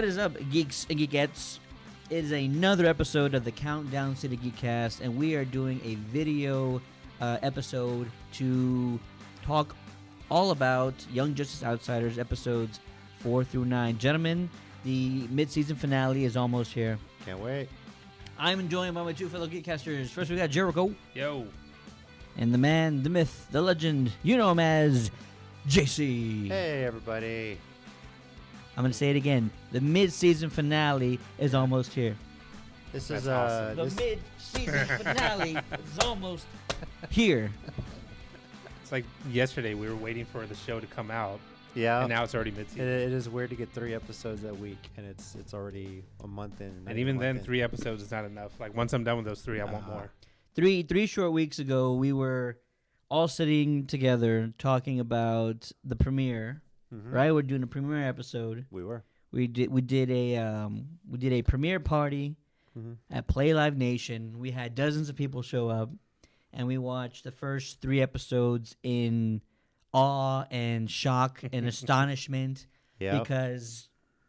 What is up, geeks and geekettes? It is another episode of the Countdown to the Geekcast, and we are doing a video episode to talk all about Young Justice Outsiders episodes 4 through 9. Gentlemen, the mid-season finale is almost here. Can't wait. I'm joined by my two fellow Geekcasters. First, we got Jericho. Yo. And the man, the myth, the legend, you know him as JC. Hey, everybody. I'm going to say it again. The mid-season finale is almost here. This That's is awesome. The mid-season finale is almost here. It's like yesterday we were waiting for the show to come out, yeah. and now it's already mid-season. It is weird to get 3 episodes a week, and it's already a month in. And even then, 3 episodes is not enough. Like, once I'm done with those 3, I want more. Three short weeks ago, we were all sitting together talking about the premiere. Mm-hmm. Right, we're doing a premiere episode. We were. We did a premiere party at Play Live Nation. We had dozens of people show up, and we watched the first 3 episodes in awe and shock and astonishment because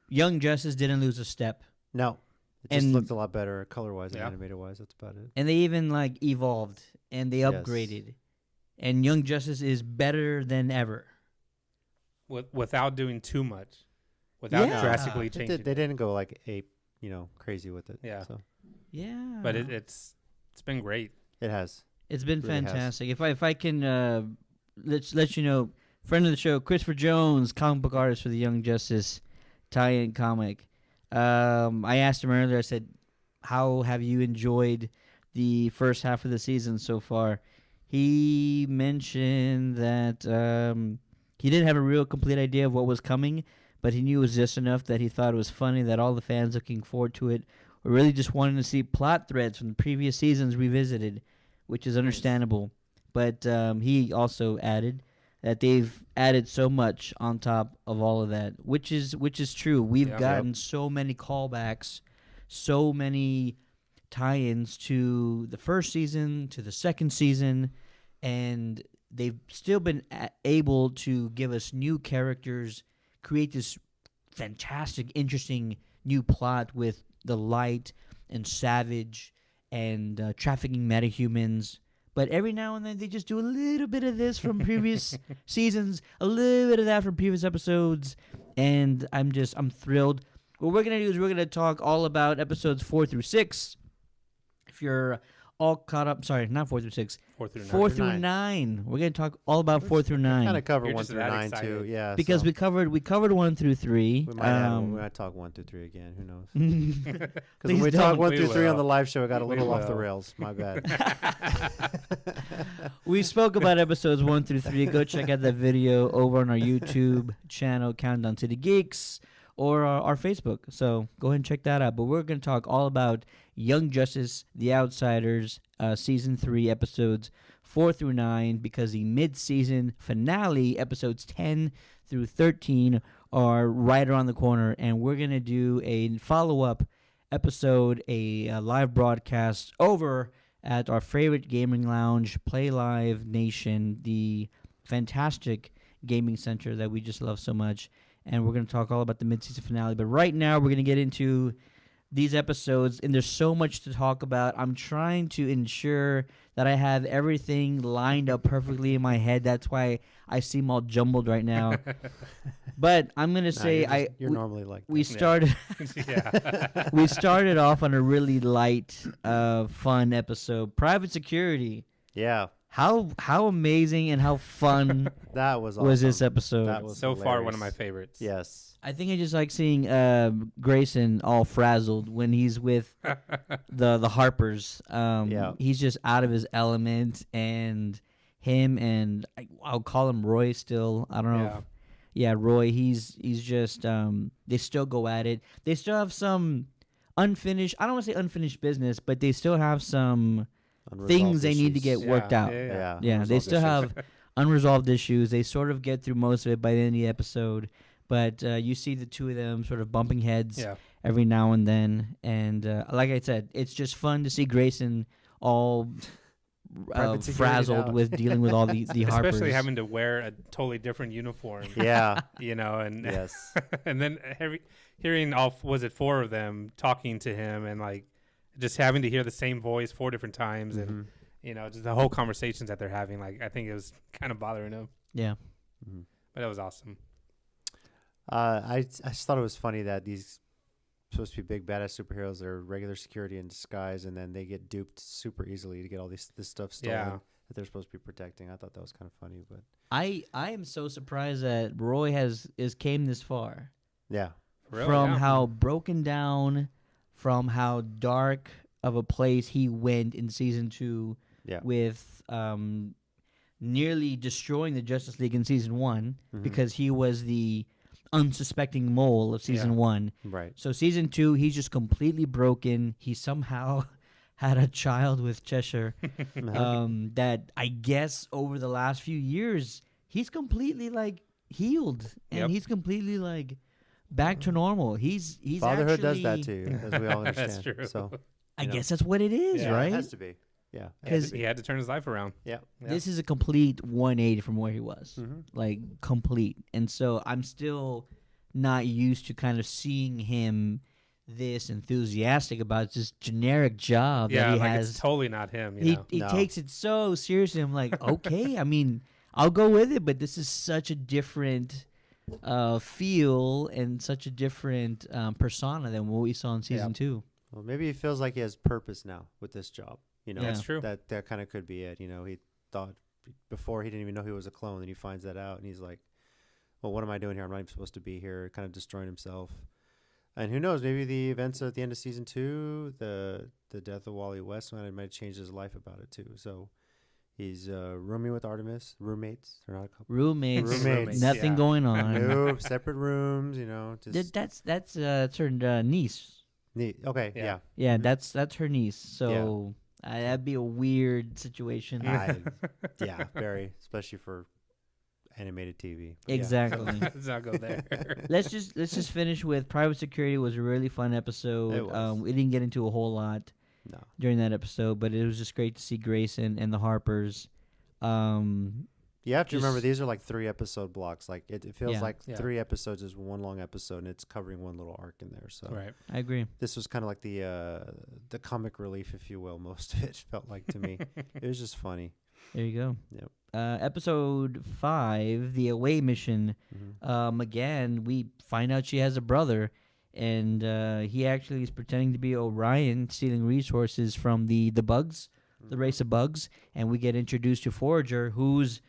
Young Justice didn't lose a step. No. It just And- looked a lot better color-wise and Yeah. animated-wise. That's about it. And they even like evolved and they Yes. upgraded. And Young Justice is better than ever. Without doing too much. Without Yeah. drastically They changing. didn't go like crazy with it. Yeah. So Yeah. But it's been great. it has. It's been really has. fantastic. If I can let you know, friend of the show, Christopher Jones, comic book artist for the Young Justice tie-in comic. I asked him earlier. I said, "How have you enjoyed the first half of the season so far?" He mentioned that he didn't have a real complete idea of what was coming, but he knew it was just enough that he thought it was funny that all the fans looking forward to it were really just wanting to see plot threads from the previous seasons revisited, which is understandable. But he also added that they've added so much on top of all of that, which is true. We've Yeah. gotten so many callbacks, so many tie-ins to the first season, to the second season, and they've still been able to give us new characters, create this fantastic, interesting new plot with the Light and Savage and trafficking metahumans. But every now and then they just do a little bit of this from previous seasons, a little bit of that from previous episodes, and I'm thrilled. What we're going to do is we're going to talk all about episodes 4 through 6. If you're all caught up, sorry, not 4 through 6. 4 through 9. 4 through 9. We're going to talk all about 4 through 9. Kind of cover You're 1 just through that 9 excited. too. Yeah. Because so we covered 1 through 3. we might talk 1 through 3 again. Who knows? Because Please when we don't. talk 1 We through 3 on will. the live show, it got a We little off the will. rails. My bad. We spoke about episodes 1 through 3. Go check out that video over on our YouTube channel, Countdown to the Geeks, or our Facebook. So go ahead and check that out. But we're going to talk all about Young Justice, The Outsiders, Season 3, episodes 4 through 9, because the mid-season finale, episodes 10 through 13, are right around the corner. And we're going to do a follow-up episode, a live broadcast over at our favorite gaming lounge, Play Live Nation, the fantastic gaming center that we just love so much. And we're going to talk all about the mid-season finale. But right now, we're going to get into these episodes, and there's so much to talk about. I'm trying to ensure that I have everything lined up perfectly in my head. That's why I seem all jumbled right now. But I'm going to say you're normally like we that. started Yeah. we started off on a really light, fun episode. Private Security. Yeah. How amazing and how fun That was awesome. was this episode? That was So far, one of my hilarious. favorites. Yes. I think I just like seeing Grayson all frazzled when he's with the Harpers. Yeah. He's just out of his element, and him and I'll call him Roy still. I don't know. Yeah. Yeah, Roy. He's just they still go at it. They still have some unfinished. I don't want to say unfinished business, but they still have some things they need to get issues. worked out. Yeah. Yeah, they unresolved still issues. have unresolved issues. They sort of get through most of it by the end of the episode, but you see the two of them sort of bumping heads Yeah. every now and then. And like I said, it's just fun to see Grayson all Private security frazzled out. with dealing with all the Harpers. Especially having to wear a totally different uniform. Yeah. You know, and Yes. and then hearing all was it 4 of them talking to him, and like just having to hear the same voice 4 different times, and Mhm. you know, just the whole conversations that they're having. Like I think it was kind of bothering him, Yeah. Mhm. but it was awesome. I just thought it was funny that these supposed to be big badass superheroes are regular security in disguise, and then they get duped super easily to get all this stuff stolen Yeah. that they're supposed to be protecting. I thought that was kind of funny, but I am so surprised that Roy came this far. yeah, Really, From yeah. how broken down, from how dark of a place he went in season 2 yeah, with nearly destroying the Justice League in season 1 Mhm. because he was the unsuspecting mole of season Yeah. 1. right, So season 2, he's just completely broken. He somehow had a child with Cheshire. That I guess over the last few years he's completely like healed and Yep. he's completely like back to normal. He's fatherhood does that actually- to you, as we all understand. That's true. So I you know. guess that's what it is, Yeah, it right? has to be. Yeah, He had to turn his life around. yeah. Yeah. This is a complete 180 from where he was. Mhm. Like complete. And so I'm still not used to kind of seeing him this enthusiastic about this generic job Yeah, that he like has. it's totally not him. You he know. he No. takes it so seriously. I'm like, okay, I mean, I'll go with it, but this is such a different feel and such a different persona than what we saw in season 2. Well, maybe he feels like he has purpose now with this job. You know, Yeah. That's true. That kind of could be it. You know, he thought before he didn't even know he was a clone, and he finds that out, and he's like, "Well, what am I doing here? I'm not even supposed to be here." Kind of destroying himself. And who knows? Maybe the events at the end of season 2, the death of Wally West, might change his life about it too. So he's rooming with Artemis, roommates. They're not a couple. Roommates, Roommates, nothing yeah. going on. No, separate rooms. You know, just That's her niece. neat. Okay, Yeah. yeah. Yeah, Mhm. that's her niece. So that'd be a weird situation. Yeah, very, especially for animated TV. But yeah. Exactly. Let's not go there. let's just finish with Private Security. Was a really fun episode. It was. We didn't get into a whole lot No. during that episode, but it was just great to see Grayson and the Harpers. You have to remember Just- these are like 3-episode blocks. Like it feels Yeah. like Yeah. 3 episodes is one long episode, and it's covering one little arc in there. So Right. I agree. this was kind of like the comic relief, if you will. Most of it felt like to me. It was just funny. There you go. Yep. Episode 5, the away mission. Mhm. Again, we find out she has a brother, and he actually is pretending to be Orion, stealing resources from the bugs, the race of bugs, and we get introduced to Forager, who's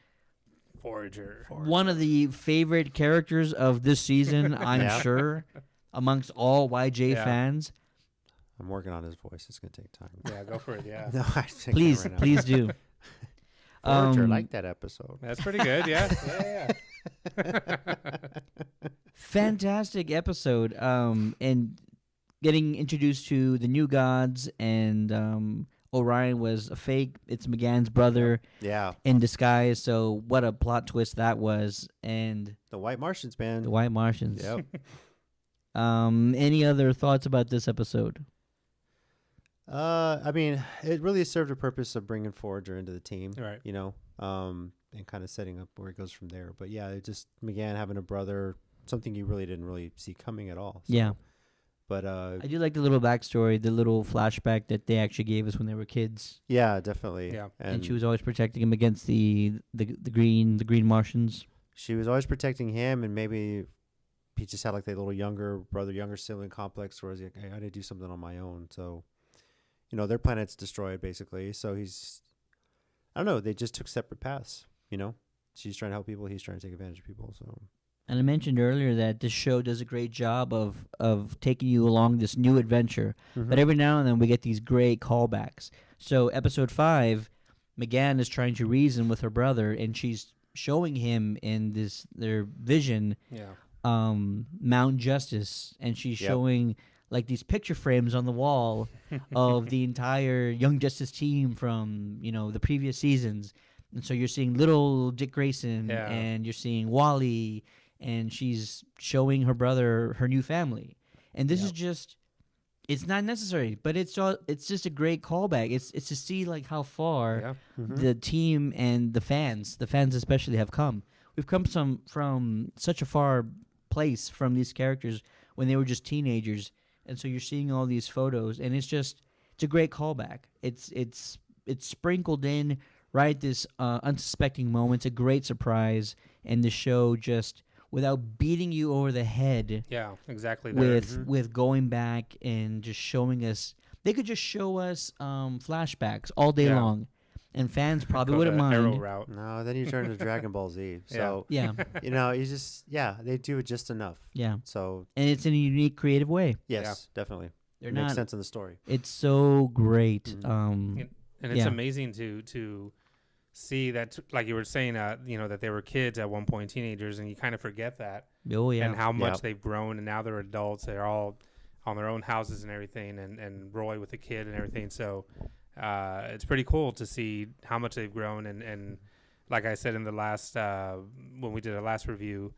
Forager. one of the favorite characters of this season, I'm Yeah. sure, amongst all YJ Yeah. fans. I'm working on his voice. It's gonna take time. Yeah, go for it. Yeah. No, I think Please, right now. please do. Forager, Um, like that episode. That's pretty good. Yeah. Yeah. Fantastic episode. And getting introduced to the new gods, and Orion was a fake. It's McGann's brother Yeah, in disguise. So what a plot twist that was. And the White Martians, man. the White Martians. Yep. Any other thoughts about this episode? I mean, it really served a purpose of bringing Forager into the team. Right. You know, and kind of setting up where it goes from there. But yeah, it just McGann having a brother, something you really didn't really see coming at all. So, Yeah. But I do like the little backstory, the little flashback that they actually gave us when they were kids. yeah, definitely. Yeah. And she was always protecting him against the green Martians. She was always protecting him, and maybe he just had like that little younger sibling complex, where he's like, I got to do something on my own. So, you know, their planet's destroyed basically. So I don't know. They just took separate paths. You know, she's trying to help people, he's trying to take advantage of people. So And I mentioned earlier that this show does a great job of taking you along this new adventure. But every now and then we get these great callbacks. So episode 5, McGann is trying to reason with her brother, and she's showing him in their vision Yeah. Mount Justice, and she's Yep. showing like these picture frames on the wall of the entire Young Justice team from the previous seasons. And so you're seeing little Dick Grayson, Yeah. and you're seeing Wally, and she's showing her brother her new family. And this is Yep. just It's not necessary, but it's just a great callback. It's to see like how far Yeah. Mhm. the team and the fans especially, have come. We've come from such a far place from these characters when they were just teenagers, and so you're seeing all these photos, and it's a great callback. It's sprinkled in right at this unsuspecting moment. It's a great surprise, and the show just without beating you over the head Yeah, exactly. There. with going back and just showing us. They could just show us flashbacks all day Yeah. long, and fans probably Go wouldn't the Arrow mind. route. No, then you turn to Dragon Ball Z. So Yeah, you just they do it just enough. yeah, So and it's in a unique, creative way. yes, definitely. They're It makes not. sense in the story. It's so great. Mhm. And it's Yeah. amazing to see that, like you were saying, that they were kids at one point, teenagers, and you kind of forget that Oh yeah, and how much Yep. they've grown, and now they're adults. They're all on their own houses and everything, and Roy with a kid and everything. So it's pretty cool to see how much they've grown, and like I said in the last when we did our last review,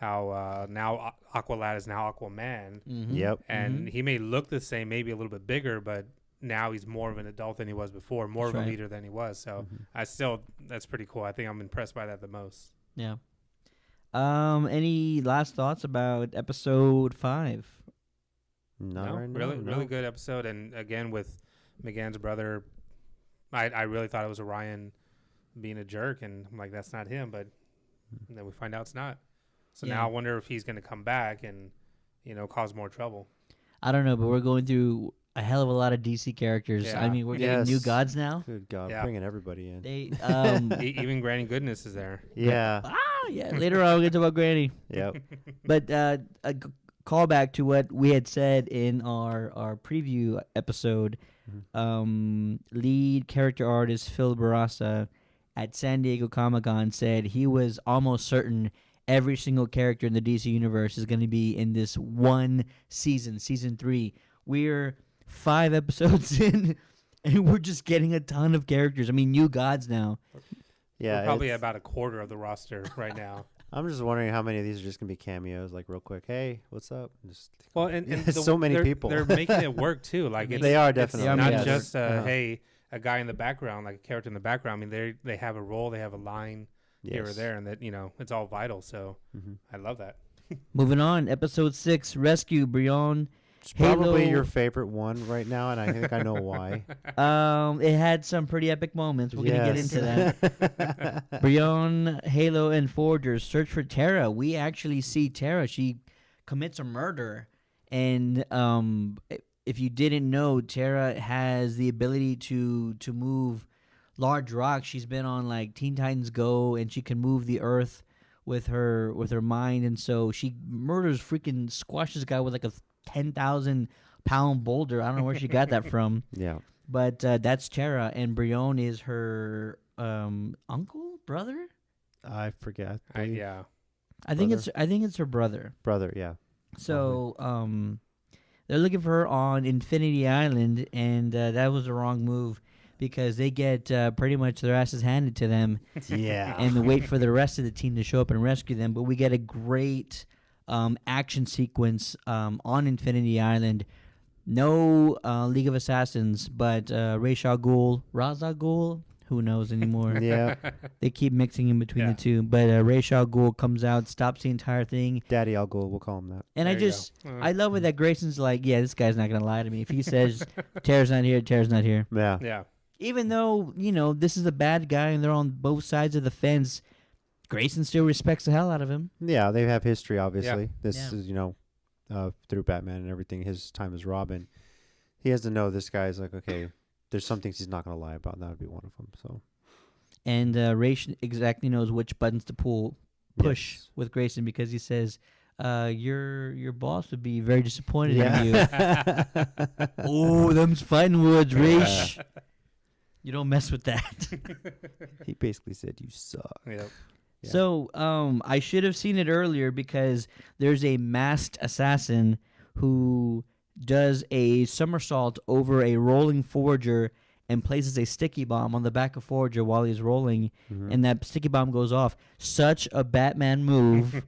how now Aqualad is now Aquaman, Mhm. Yep. and Mhm. he may look the same, maybe a little bit bigger, but now he's more of an adult than he was before, more That's of right. a leader than he was. So that's pretty cool. I think I'm impressed by that the most. Yeah. Any last thoughts about episode 5? Not right now, really, no. really good episode. And again, with McGann's brother, I really thought it was Orion being a jerk, and I'm like, that's not him. But then we find out it's not. So Yeah. now I wonder if he's going to come back and cause more trouble. I don't know, but we're going through a hell of a lot of DC characters. I Yeah. mean, we're getting new Yes. gods now. Good God, Yeah. bringing everybody in. They Even Granny Goodness is there. Yeah. yeah. Later on, we'll get to about Granny. Yep. But callback to what we had said in our preview episode. Lead character artist Phil Barraza at San Diego Comic-Con said he was almost certain every single character in the DC universe is going to be in this one season 3. We're 5 episodes in, and we're just getting a ton of characters. I mean, new gods now. Yeah. We're probably it's- about a quarter of the roster right now. I'm just wondering how many of these are just gonna be cameos, like real quick. Hey, what's up? Just Well, and so many they're- people. They're making it work too. Like They are it's definitely. not yeah, just uh-huh. hey, a guy in the background, like a character in the background. I mean, they have a role, they have a line here or Yes. there, and that it's all vital. So Mhm. I love that. Moving on, episode 6, Rescue Brion. It's probably Halo- your favorite one right now, and I think I know why. It had some pretty epic moments. We're gonna get into that. Brion, Halo, and Forgers search for Tara. We actually see Tara. She commits a murder, and if you didn't know, Tara has the ability to move large rocks. She's been on like Teen Titans Go, and she can move the earth with her mind, and so she murders, freaking squashes a guy with like a 10,000-pound boulder. I don't know where she got that from. Yeah. But that's Tara, and Brion is her uncle, brother. I forget. Yeah. I think Brother? it's her brother. Brother. Yeah. So they're looking for her on Infinity Island, and that was the wrong move because they get pretty much their asses handed to them, Yeah. and they wait for the rest of the team to show up and rescue them. But we get a great action sequence on Infinity Island. No League of Assassins, but Ra's al Ghul, who knows anymore? Yeah. They keep mixing in between Yeah. the two. But Ra's al Ghul comes out, stops the entire thing. Daddy, I'll go. We'll call him that. And There I you just, go. I love it that Grayson's like, yeah, this guy's not going to lie to me. If he says, Tara's not here, Tara's not here. Yeah. Yeah. Even though, this is a bad guy and they're on both sides of the fence, Grayson still respects the hell out of him. Yeah. They have history, obviously. This Yeah. is, through Batman and everything, his time as Robin. He has to know this guy's like, okay, there's some things he's not going to lie about, and that would be one of them. So. And Ra's exactly knows which buttons to push Yes. with Grayson because he says, your boss would be very disappointed Yeah. in you. Oh, them's fighting words, Ra's. You don't mess with that. He basically said, "You suck." Yep. Yeah. So, I should have seen it earlier because there's a masked assassin who does a somersault over a rolling forger and places a sticky bomb on the back of Forager while he's rolling, Mhm. and that sticky bomb goes off. Such a Batman move.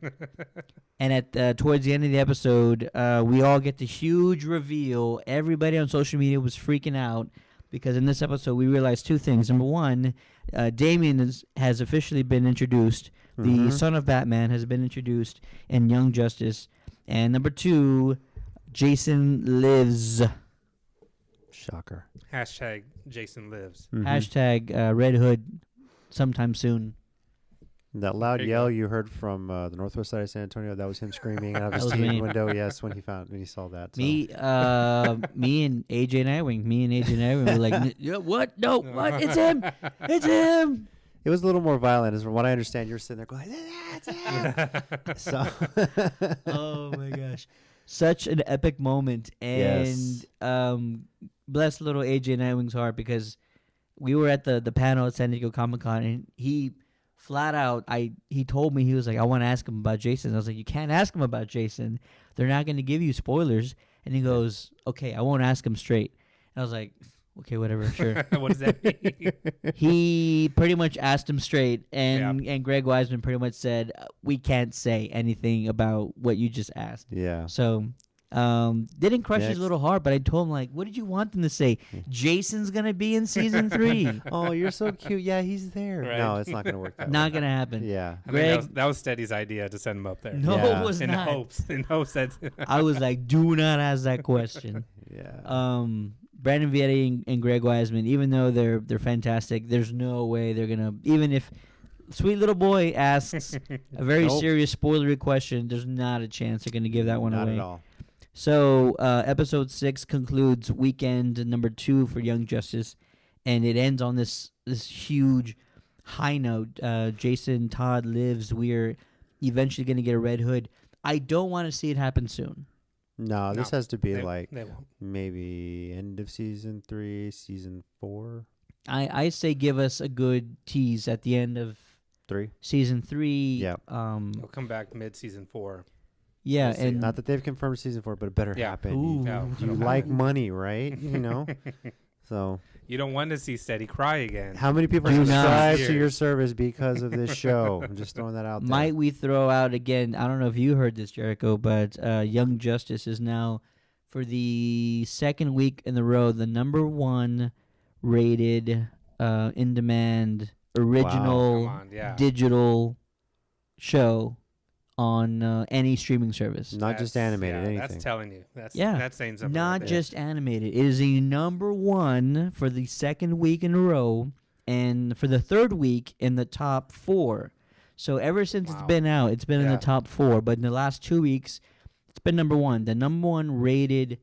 And at towards the end of the episode, we all get the huge reveal. Everybody on social media was freaking out because in this episode we realized two things. Number one, Damian has officially been introduced. The Mhm. son of Batman has been introduced in Young Justice. And number two, Jason lives. Shocker. Hashtag Jason lives. Mhm. Hashtag Red Hood sometime soon. That loud There you yell go. you heard from the northwest side of San Antonio, that was him screaming out of his That was TV me. window. Yes, when he saw that. So. Me and AJ Nightwing were like, "Yeah, what? No, what? It's him! It's him!" It was a little more violent, as from what I understand. You're sitting there going, "That's him." So. Oh my gosh, such an epic moment, and Yes. bless little AJ Nightwing's heart because we were at the panel at San Diego Comic-Con, and he flat out he told me, he was like, I want to ask him about Jason. I was like, you can't ask him about Jason, they're not going to give you spoilers. And he goes, okay, I won't ask him straight. And I was like, okay, whatever, sure. What does that mean? He pretty much asked him straight, and Greg Wiseman pretty much said, we can't say anything about what you just asked. Yeah. So didn't crush his Next. little heart, but I told him, like, what did you want them to say? Jason's gonna be in season 3. Oh, you're so cute. Yeah, he's there. Right. No, it's not going to work that way. Not gonna happen. Yeah. I think Greg- that was Steady's idea to send him up there. No, Yeah. it was in not. hopes that I was like, do not ask that question. Yeah. Brandon Vietti and Greg Wiseman, even though they're fantastic, there's no way they're gonna, even if sweet little boy asks a very Nope. serious spoilery question, there's not a chance they're gonna give that one Not away. at all. So episode 6 concludes weekend number 2 for Young Justice, and it ends on this huge high note. Jason Todd lives. We're eventually gonna get a Red Hood. I don't want to see it happen soon. No, this No, has to be they, like they won't. maybe end of season 3, season 4, I say give us a good tease at the end of 3. season 3. Yeah. They'll come back mid-season 4. Yeah, We'll see. and Not that they've confirmed season 4, but it better Yeah. happen. Ooh. Yeah, You like money, right? You know. So, You don't want to see Steady cry again. how many people Do not. subscribe to your Years. service because of this show? I'm just throwing that out there. might we throw out again? I don't know if you heard this, Jericho, but Young Justice is now, for the second week in a row, the number 1 rated in-demand original Come on, yeah. digital show on any streaming service. Not just That's- animated, yeah, anything. That's telling you. That's Yeah. That's saying something. Not right there. just animated. It is a number 1 for the second week in a row, and for the third week in the top 4. So ever since it's Wow. been out, it's been in Yeah. the top 4. But in the last 2 weeks, it's been number 1. The number 1 rated,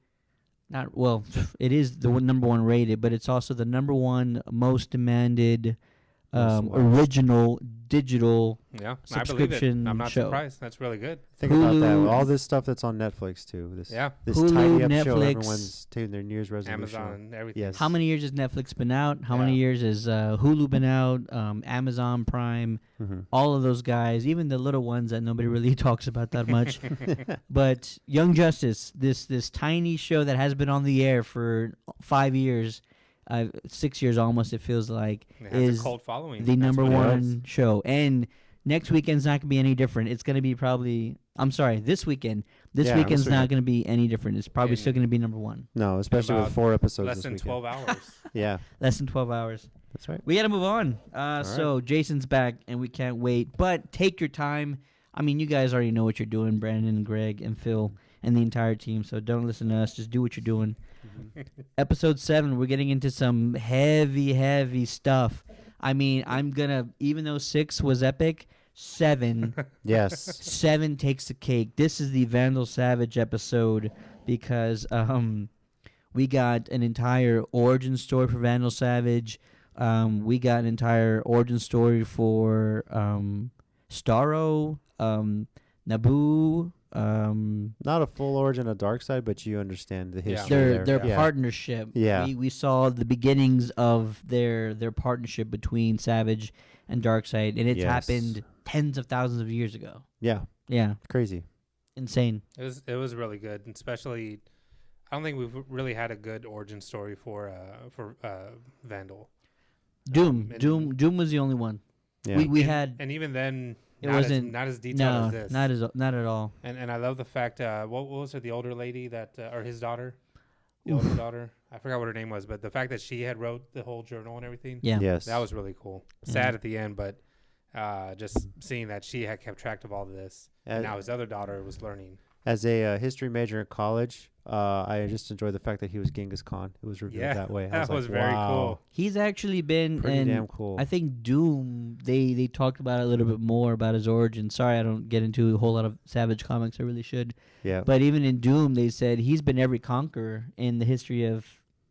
not well, it is the number 1 rated, but it's also the number 1 most demanded Most watched. original digital. Yeah, I believe subscription it. I'm not show. surprised. That's really good. Think about that. Hulu- All this stuff that's on Netflix too. This Yeah. this Hulu, tidy up show. Netflix. Everyone's taking their New Year's resolution. Amazon, everything. Yes. How many years has Netflix been out? How many Yeah. years has Hulu been out? Amazon Prime. Mm-hmm. All of those guys, even the little ones that nobody really talks about that much. But Young Justice, this tiny show that has been on the air for 5 years, 6 years almost, it feels like, It has is a cult following. the That's number what it 1 is. show. And next weekend's not going to be any different. It's going to be probably, I'm sorry, this weekend. This Yeah, weekend's this not weekend. going to be any different. It's probably In- still going to be number 1. No, especially with about 4 episodes Less this than weekend. 12 hours. Yeah, Less than 12 hours. that's right. We got to move on. So Jason's back, and we can't wait. But take your time. I mean, you guys already know what you're doing, Brandon and Greg and Phil and the entire team. So don't listen to us. Just do what you're doing. Episode 7, we're getting into some heavy stuff. I mean, I'm going to, even though 6 was epic, 7 Yes. 7 takes the cake. This is the Vandal Savage episode because we got an entire origin story for Vandal Savage. We got an entire origin story for Starro, Naboo. Not a full origin of Darkseid, but you understand the Yeah. history Their there. Yeah. partnership. Yeah. We saw the beginnings of their partnership between Savage and Darkseid, and it's Yes. happened tens of thousands of years ago. Yeah, Yeah, crazy. insane. It was really good, and especially I don't think we've really had a good origin story for Vandal. And- Doom was the only one. Yeah. We and, had and even then, it not wasn't not as detailed no, as this. not at all. And I love the fact. What was it? The older lady that, or his daughter, the older daughter. I forgot what her name was, but the fact that she had wrote the whole journal and everything. Yeah. Yes. That was really cool. Yeah. Sad at the end, but just seeing that she had kept track of all of this. And now his other daughter was learning. As a history major in college, I just enjoyed the fact that he was Genghis Khan. It was revealed that way. I That was like, very wow, cool. He's actually been Pretty in damn cool. I think Doom, they talked about it a little bit more about his origin. Sorry, I don't get into a whole lot of Savage comics. I really should. Yeah. But even in Doom, they said he's been every conqueror in the history of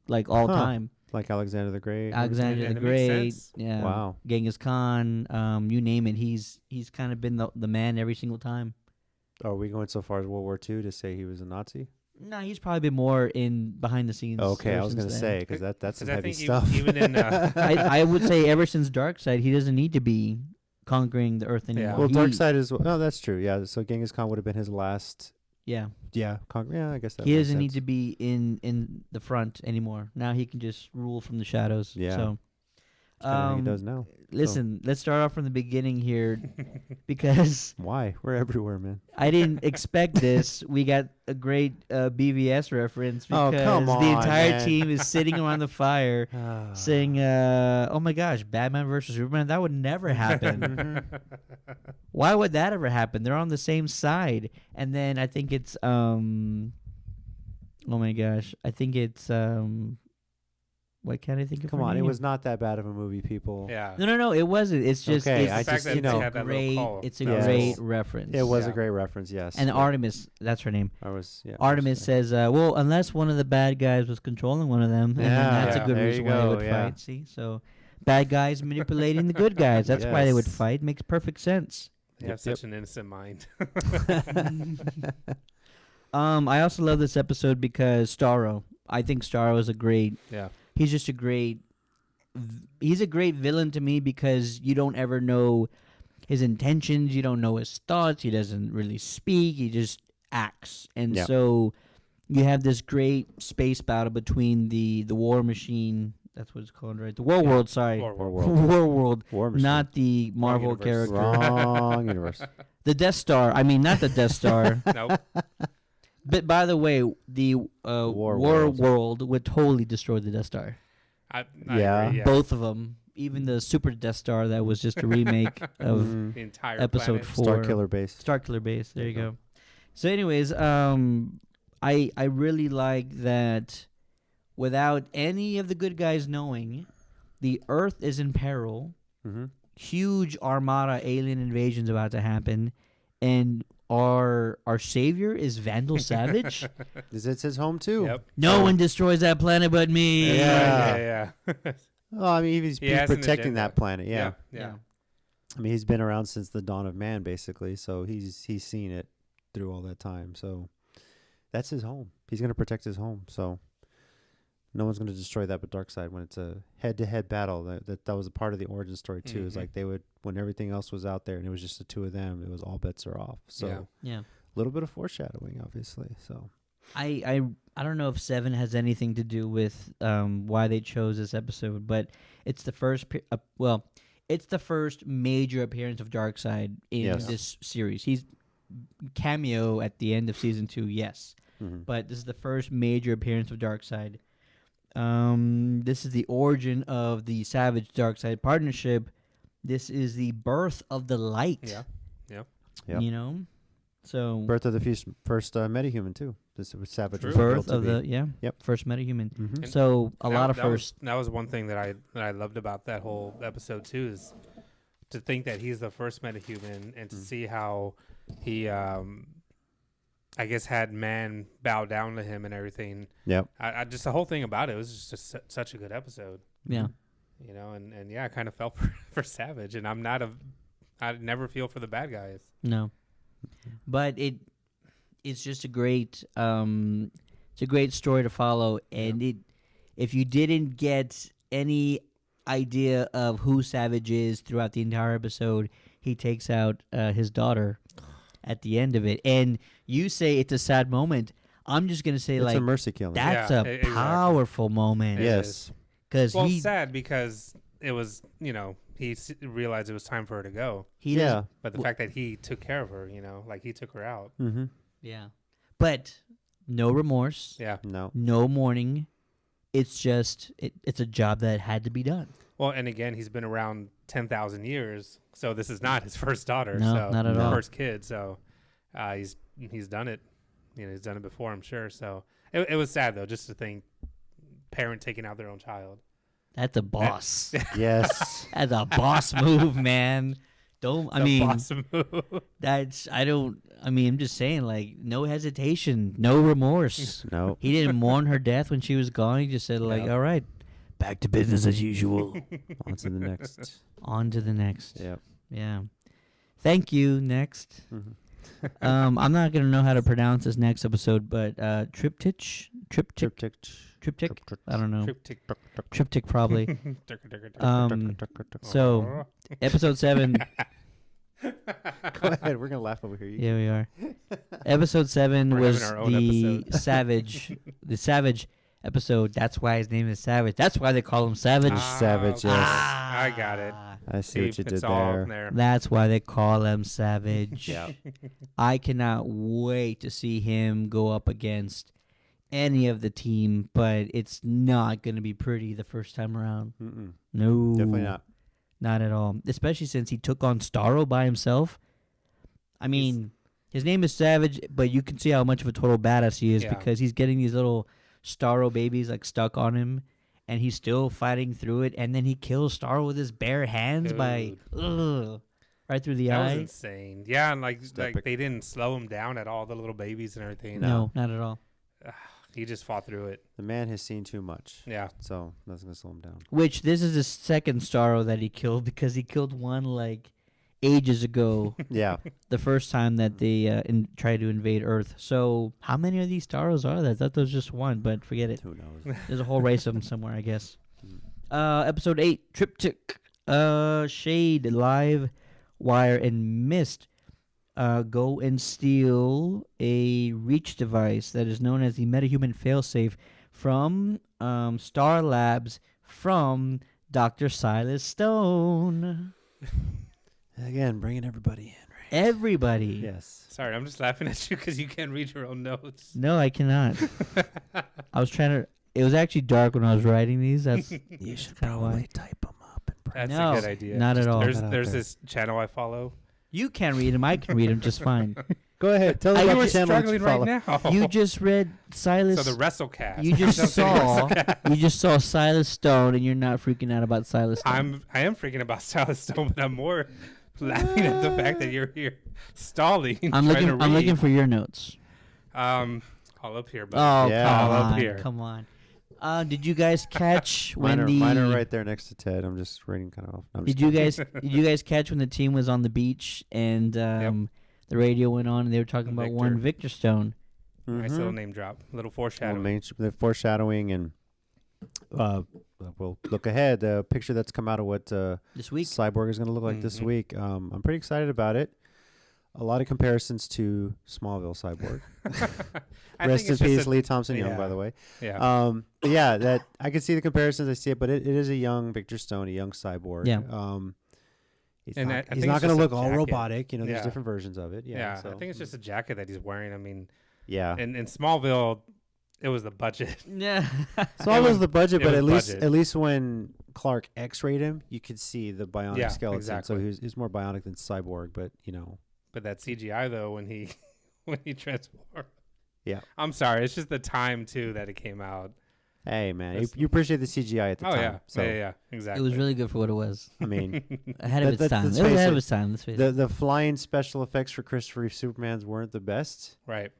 like all time. Like Alexander the Great. Alexander And the it makes Great, sense. yeah, Wow. Genghis Khan, you name it. He's kind of been the man every single time. Are we going so far as World War II to say he was a Nazi? No, he's probably been more in behind the scenes. Okay, ever I was going to since say, then. because that's some I heavy think stuff. even in I would say ever since Darkseid, he doesn't need to be conquering the Earth anymore. well, He- Darkseid is... No, that's true. Yeah, so Genghis Khan would have been his last... Yeah, Yeah, yeah, I guess that he makes doesn't need sense. to be in the front anymore. Now he can just rule from the shadows. Yeah. So, That's kinda how he does now. listen, let's start off from the beginning here, because Why? We're everywhere, man. I didn't expect this. We got a great BVS reference Oh, because come the on, entire man. team is sitting around the fire saying, "Oh my gosh, Batman versus Superman! That would never happen. Why would that ever happen? They're on the same side." And then I think it's oh my gosh, I think it's what can't I think of? Come her on, it name? was not that bad of a movie, people. Yeah. No, it wasn't. It's just Okay, it's I the fact just, that you they know, had that little great. call. It's a Yes. great reference. It was Yeah. a great reference, yes. And but Artemis, that's her name. I was, yeah. Artemis says, well, unless one of the bad guys was controlling one of them, and then that's Yeah, a good there reason you why they go, would yeah. fight. See, so bad guys manipulating the good guys. That's why they would Yes. fight. Makes perfect sense. They have Yep, such an innocent mind. I also love this episode because Starro. I think Starro is a great. Yeah. He's just a great. He's a great villain to me because you don't ever know his intentions. You don't know his thoughts. He doesn't really speak. He just acts, and Yeah. so you have this great space battle between the War Machine. That's what it's called, right? The War Yeah. World. Sorry, Or- War War World. World, War Machine. not the Marvel universe. character. Wrong universe. The Death Star. I mean, not the Death Star. Nope. But by the way, the War War World. World would totally destroy the Death Star. I Yeah. agree, yeah. Both of them. Even the Super Death Star that was just a remake of Mhm. The entire episode planet. 4. Star Killer Base. Star Killer Base. There you There you go. So, anyways, I really like that. Without any of the good guys knowing, the Earth is in peril. Mm-hmm. Huge armada alien invasion's about to happen, and our savior is Vandal Savage. It's his home too. Yep. No one destroys that planet but me. Yeah. Yeah. Oh, I mean, he's He has an protecting agenda. that planet. Yeah. Yeah. I mean, he's been around since the dawn of man, basically. So he's seen it through all that time. So that's his home. He's gonna protect his home. So no one's gonna destroy that but Darkseid when it's a head-to-head battle. That was a part of the origin story too. Is Mhm. like they would, when everything else was out there and it was just the two of them, it was all bets are off. So Yeah. Yeah. a little bit of foreshadowing, obviously. So I don't know if 7 has anything to do with why they chose this episode, but it's the first it's the first major appearance of Darkseid in Yes. this series. He's cameo at the end of season 2, yes, mhm. but this is the first major appearance of Darkseid. This is the origin of the Savage Darkseid partnership. This is the birth of the light. Yeah. Yep. You know, so birth of the first metahuman too. This was Savage. True. Was birth built of to the Yep. first metahuman. Mhm. And So a lot of that first. that was one thing that I loved about that whole episode too, is to think that he's the first metahuman and to Mm. see how he I guess had man bow down to him and everything. Yep. I just the whole thing about it was just such a good episode, Yeah. you know. And yeah, I kind of felt for Savage, and I never feel for the bad guys. No, but it's just a great it's a great story to follow, and if you didn't get any idea of who Savage is throughout the entire episode, he takes out his daughter at the end of it, and you say it's a sad moment. I'm just gonna say It's like a mercy killing. that's Yeah, a exactly. powerful moment. It Yes. is. Because Well, he sad because it was, he realized it was time for her to go. he Yeah. does, But the fact that he took care of her, like he took her out. Mm-hmm. yeah, but no remorse, Yeah. No. no mourning. It's just it's a job that had to be done. Well, and again, he's been around 10,000 years, so this is not his first daughter. No, so not at all. First kid. So he's done it. He's done it before, I'm sure. So it was sad though, just to think parent taking out their own child. That's a boss. Yes. That's a boss move, man. Don't I mean Boss move. that's I don't I mean I'm just saying like no hesitation, no remorse. No. He didn't mourn her death when she was gone. He just said like, Yeah. all right, back to business as usual. On to the next. On to the next. Yep. Yeah. Thank you. Next. Mm-hmm. I'm not gonna know how to pronounce this next episode, but triptych. I don't know. Triptych. Triptych probably. So episode 7. Go ahead. We're gonna laugh over here. Yeah, we are. Episode 7 We're was having our own the episode. Savage episode. That's why his name is Savage. That's why they call him Savage. Savage, okay. yes. I got it. I see what you it's did all there. in there. That's why they call him Savage. Yeah. I cannot wait to see him go up against any of the team, but it's not going to be pretty the first time around. Mm-mm. No. Definitely not. Not at all. Especially since he took on Starro by himself. I mean, his name is Savage, but you can see how much of a total badass he is Yeah. because he's getting these little Starro babies like stuck on him, and he's still fighting through it, and then he kills Starro with his bare hands by right through the That was eye. insane. Yeah, and like epic. they didn't slow him down at all, the little babies and everything. No, not at all. He just fought through it. The man has seen too much. Yeah. So that's gonna slow him down. Which this is the second Starro that he killed because he killed one like ages ago. Yeah. The first time that they tried to invade Earth. So how many of these Starros are there? I thought there was just one, but forget it. Who knows? There's a whole race of them somewhere, I guess. Episode 8, Triptych, Shade, Live Wire, and Mist go and steal a reach device that is known as the MetaHuman Failsafe from Star Labs from Dr. Silas Stone. Again, bringing everybody in. Right? Everybody. Yes. Sorry, I'm just laughing at you because you can't read your own notes. No, I cannot. I was trying to. It was actually dark when I was writing these. That's You should kinda why. probably type them up and print. That's No, a good idea. not at all. There's Put it out there's there. this channel I follow. You can't read them. I can read them just fine. Go ahead. Tell I them you about were the channel that struggling you right follow. now. You just read Silas. So the WrestleCast. You just Don't say saw. WrestleCast. You just saw Silas Stone, and you're not freaking out about Silas Stone. I am freaking about Silas Stone, but I'm more laughing at the fact that you're here stalling. I'm trying looking. to I'm read. looking for your notes. All up here, but Oh, Yeah. come All up on, here. come on. Did you guys catch when Mine are right there next to Ted. I'm just reading kind of off. No, I'm Did just you guys catch when the team was on the beach and the radio went on and they were talking about one Victor. Victor Stone? nice Mhm. little name drop, little Well, foreshadowing. the foreshadowing and we'll look ahead. The picture that's come out of what This week? Cyborg is going to look like this Mhm. week. I'm pretty excited about it. A lot of comparisons to Smallville Cyborg. I Rest think in it's just peace, a- Lee Thompson Young, by yeah. the way. Yeah. But yeah, that I can see the comparisons. I see it, but it is a young Victor Stone, a young Cyborg. Yeah. He's And not, I he's think not it's going to just look a all jacket. robotic. You know, there's Yeah. different versions of it. Yeah. yeah, so, I think it's just a jacket that he's wearing. I mean, yeah. in Smallville, it was the budget. Yeah. So was the budget, it but was at budget. least when Clark X-rayed him, you could see the bionic Yeah, skeleton. exactly. So he was more bionic than Cyborg, but you know. But that CGI though, when he transformed. Yeah. I'm sorry, it's just the time too that it came out. Hey man, you, That's- you appreciate the CGI at the Oh time. yeah. So yeah, It exactly. was really good for what it was. I mean, Ahead of its That- time. let's It was face ahead it, of its time. Let's face it. the flying special effects for Christopher Reeve Superman's weren't the best, right.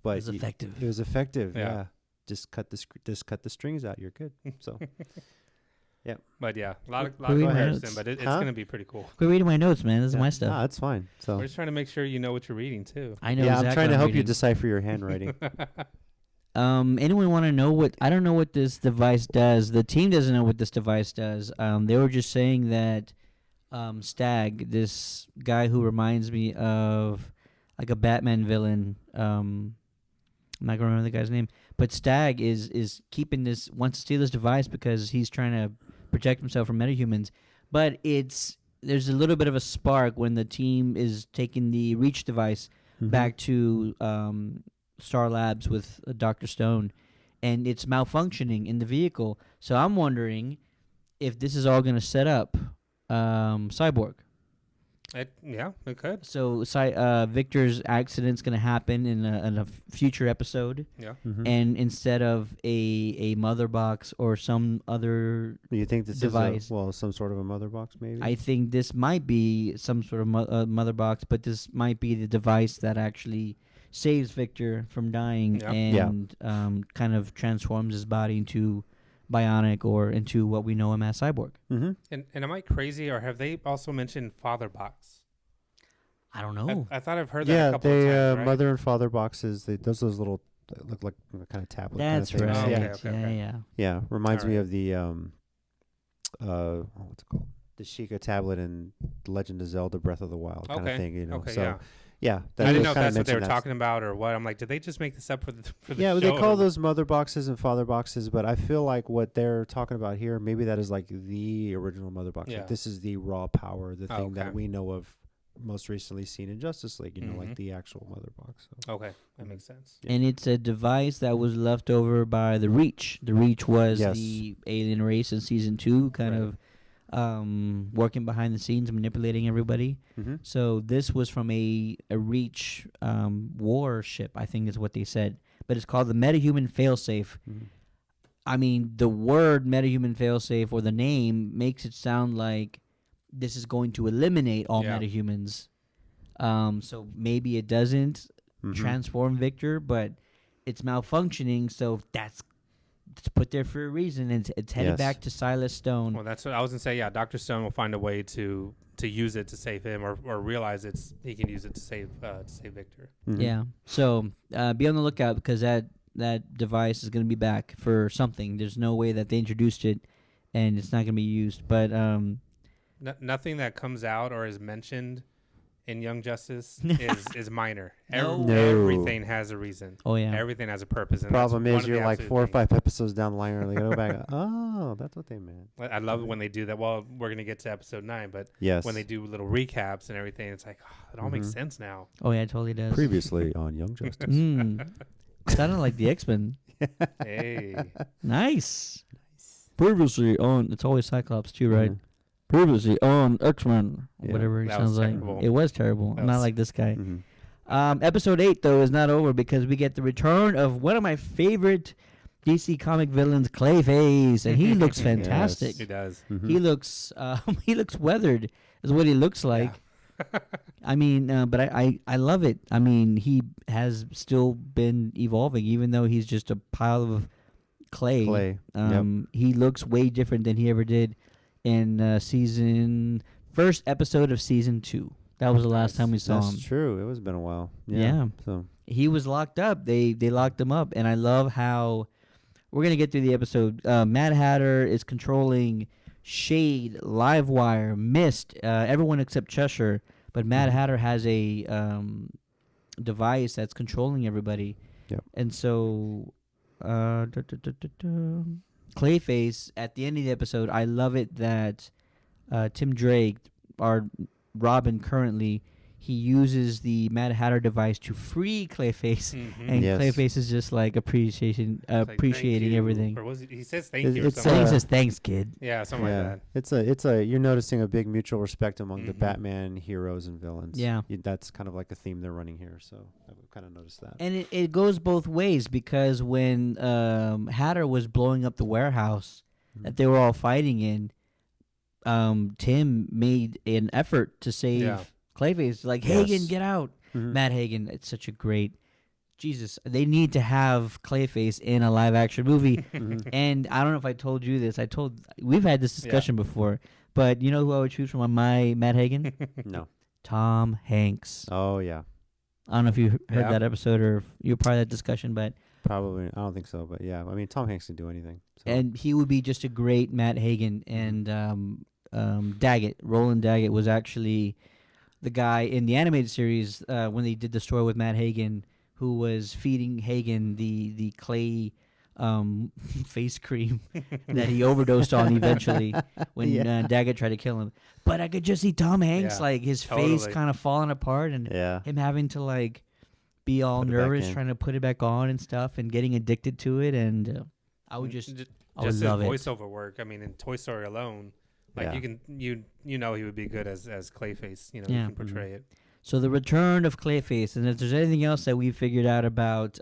but It was effective. It was effective. Yeah. Yeah. Just cut the strings out. You're good. So But yeah, a lot of Go ahead. comparison, but it's Huh? going to be pretty cool. Quit reading my notes, man. This is my stuff. Nah, that's fine. So We're just trying to make sure you know what you're reading too. I know yeah, exactly I'm trying what to help you reading. decipher your handwriting. Anyone want to know what? I don't know what this device does. The team doesn't know what this device does. They were just saying that Stag, this guy who reminds me of like a Batman villain. I'm not gonna remember the guy's name, but Stag is keeping this, wants to steal this device because he's trying to protect himself from metahumans. But there's a little bit of a spark when the team is taking the Reach device back to Star Labs with Dr. Stone, and it's malfunctioning in the vehicle. So I'm wondering if this is all going to set up Cyborg. It could. So Victor's accident's going to happen in a future episode, Yeah. and instead of a mother box or some other You think this device, is some sort of a mother box, maybe? I think this might be some sort of mother box, but this might be the device that actually saves Victor from dying and kind of transforms his body into bionic or into what we know him as Cyborg. Mm-hmm. And am I crazy, or have they also mentioned Father Box? I don't know. I thought I've heard that a couple of times, right? mother and father boxes. Those little look like kind of tablet. That's kind of right. things. Oh, okay. Yeah. Yeah. Reminds me Alright. of the what's it called? The Sheikah tablet in Legend of Zelda: Breath of the Wild kind of thing. You know. Okay. So Yeah. yeah, I didn't know if kinda that's what they were mentioned that. talking about or what. I'm like, did they just make this up for the Yeah, show? they call those mother boxes and father boxes, but I feel like what they're talking about here, maybe that is like the original mother box. Yeah. Like this is the raw power, the thing okay. that we know of most recently seen in Justice League, like Mhm. the actual mother box. So. Okay, that makes sense. Yeah. And it's a device that was left over by the Reach. The Reach was Yes. the alien race in season 2, kind Right. of working behind the scenes, manipulating everybody. Mm-hmm. So this was from a Reach warship, I think is what they said. But it's called the Metahuman Failsafe. Mm-hmm. I mean, the word Metahuman Failsafe or the name makes it sound like this is going to eliminate all Yeah. metahumans. So maybe it doesn't transform Victor, but it's malfunctioning, so it's put there for a reason, and it's headed Yes. back to Silas Stone. Well, that's what I was gonna say. Yeah, Dr. Stone will find a way to use it to save him, or realize he can use it to save Victor. Mm-hmm. Yeah. So be on the lookout because that device is going to be back for something. There's no way that they introduced it, and it's not going to be used. But Nothing that comes out or is mentioned in Young Justice is minor. No. Everything has a reason. oh yeah, Everything has a purpose. And Problem that's one is, of the you're like absolute 4 or things. 5 episodes down the line, and they go back. Oh, that's what they meant. I love it when they do that. Well, we're gonna get to episode 9, but Yes. when they do little recaps and everything, it's like it all makes Mhm. sense now. oh yeah, it totally does. Previously on Young Justice. Sounded like the X-Men. Hey, Nice. Previously on, it's always Cyclops too, right? Mhm. Previously on X-Men, Yeah. whatever it That was sounds like. terrible. It was terrible. That I'm not was- like this guy. Mhm. Episode 8 though is not over because we get the return of one of my favorite DC comic villains, Clayface, and he looks fantastic. he does. Mhm. He looks he looks weathered, is what he looks like. I mean, but I love it. I mean, he has still been evolving, even though he's just a pile of clay. Clay. He looks way different than he ever did in first episode of season 2. That was the last time we saw him. That's true. It was been a while. Yeah. So He was locked up. They locked him up, and I love how we're gonna get through the episode. Mad Hatter is controlling Shade, Livewire, Mist, everyone except Cheshire. But Mad Hatter has a device that's controlling everybody. Yep. And so, Clayface at the end of the episode, I love it that Tim Drake, our Robin currently, he uses the Mad Hatter device to free Clayface, Mhm. and Yes. Clayface is just like It's like, "Thank appreciating you," everything. Or he says thank It- you. Or it's, So something. he uh, says, "Thanks, kid." Yeah, something like that. It's you're noticing a big mutual respect among the Mhm. Batman heroes and villains. Yeah. That's kind of like a theme they're running here. So I've kind of noticed that. And it goes both ways because when Hatter was blowing up the warehouse that they were all fighting in, Tim made an effort to save Yeah. Clayface. Like, Yes. Hagen, get out. Mhm. Matt Hagen, it's such a great... Jesus, they need to have Clayface in a live-action movie. Mhm. And I don't know if I told you this. We've had this discussion before. But you know who I would choose from my Matt Hagen? No. Tom Hanks. Oh yeah. I don't know if you heard Yeah. that episode or if you're part of that discussion, but... Probably. I don't think so. But yeah. I mean, Tom Hanks can do anything. So. And he would be just a great Matt Hagen. And Daggett, Roland Daggett, was actually the guy in the animated series when they did the story with Matt Hagen, who was feeding Hagen the clay face cream that he overdosed on eventually when Yeah. Daggett tried to kill him. But I could just see Tom Hanks, Yeah, like his face totally. kind of falling apart and Yeah. him having to like be all Put it back nervous in. trying to put it back on and stuff and getting addicted to it. And I would just I would just his love it. voiceover work. I mean, in Toy Story alone, like Yeah. you can you know he would be good as Clayface. You know, Yeah. he can portray it. So the return of Clayface, and if there's anything else that we figured out about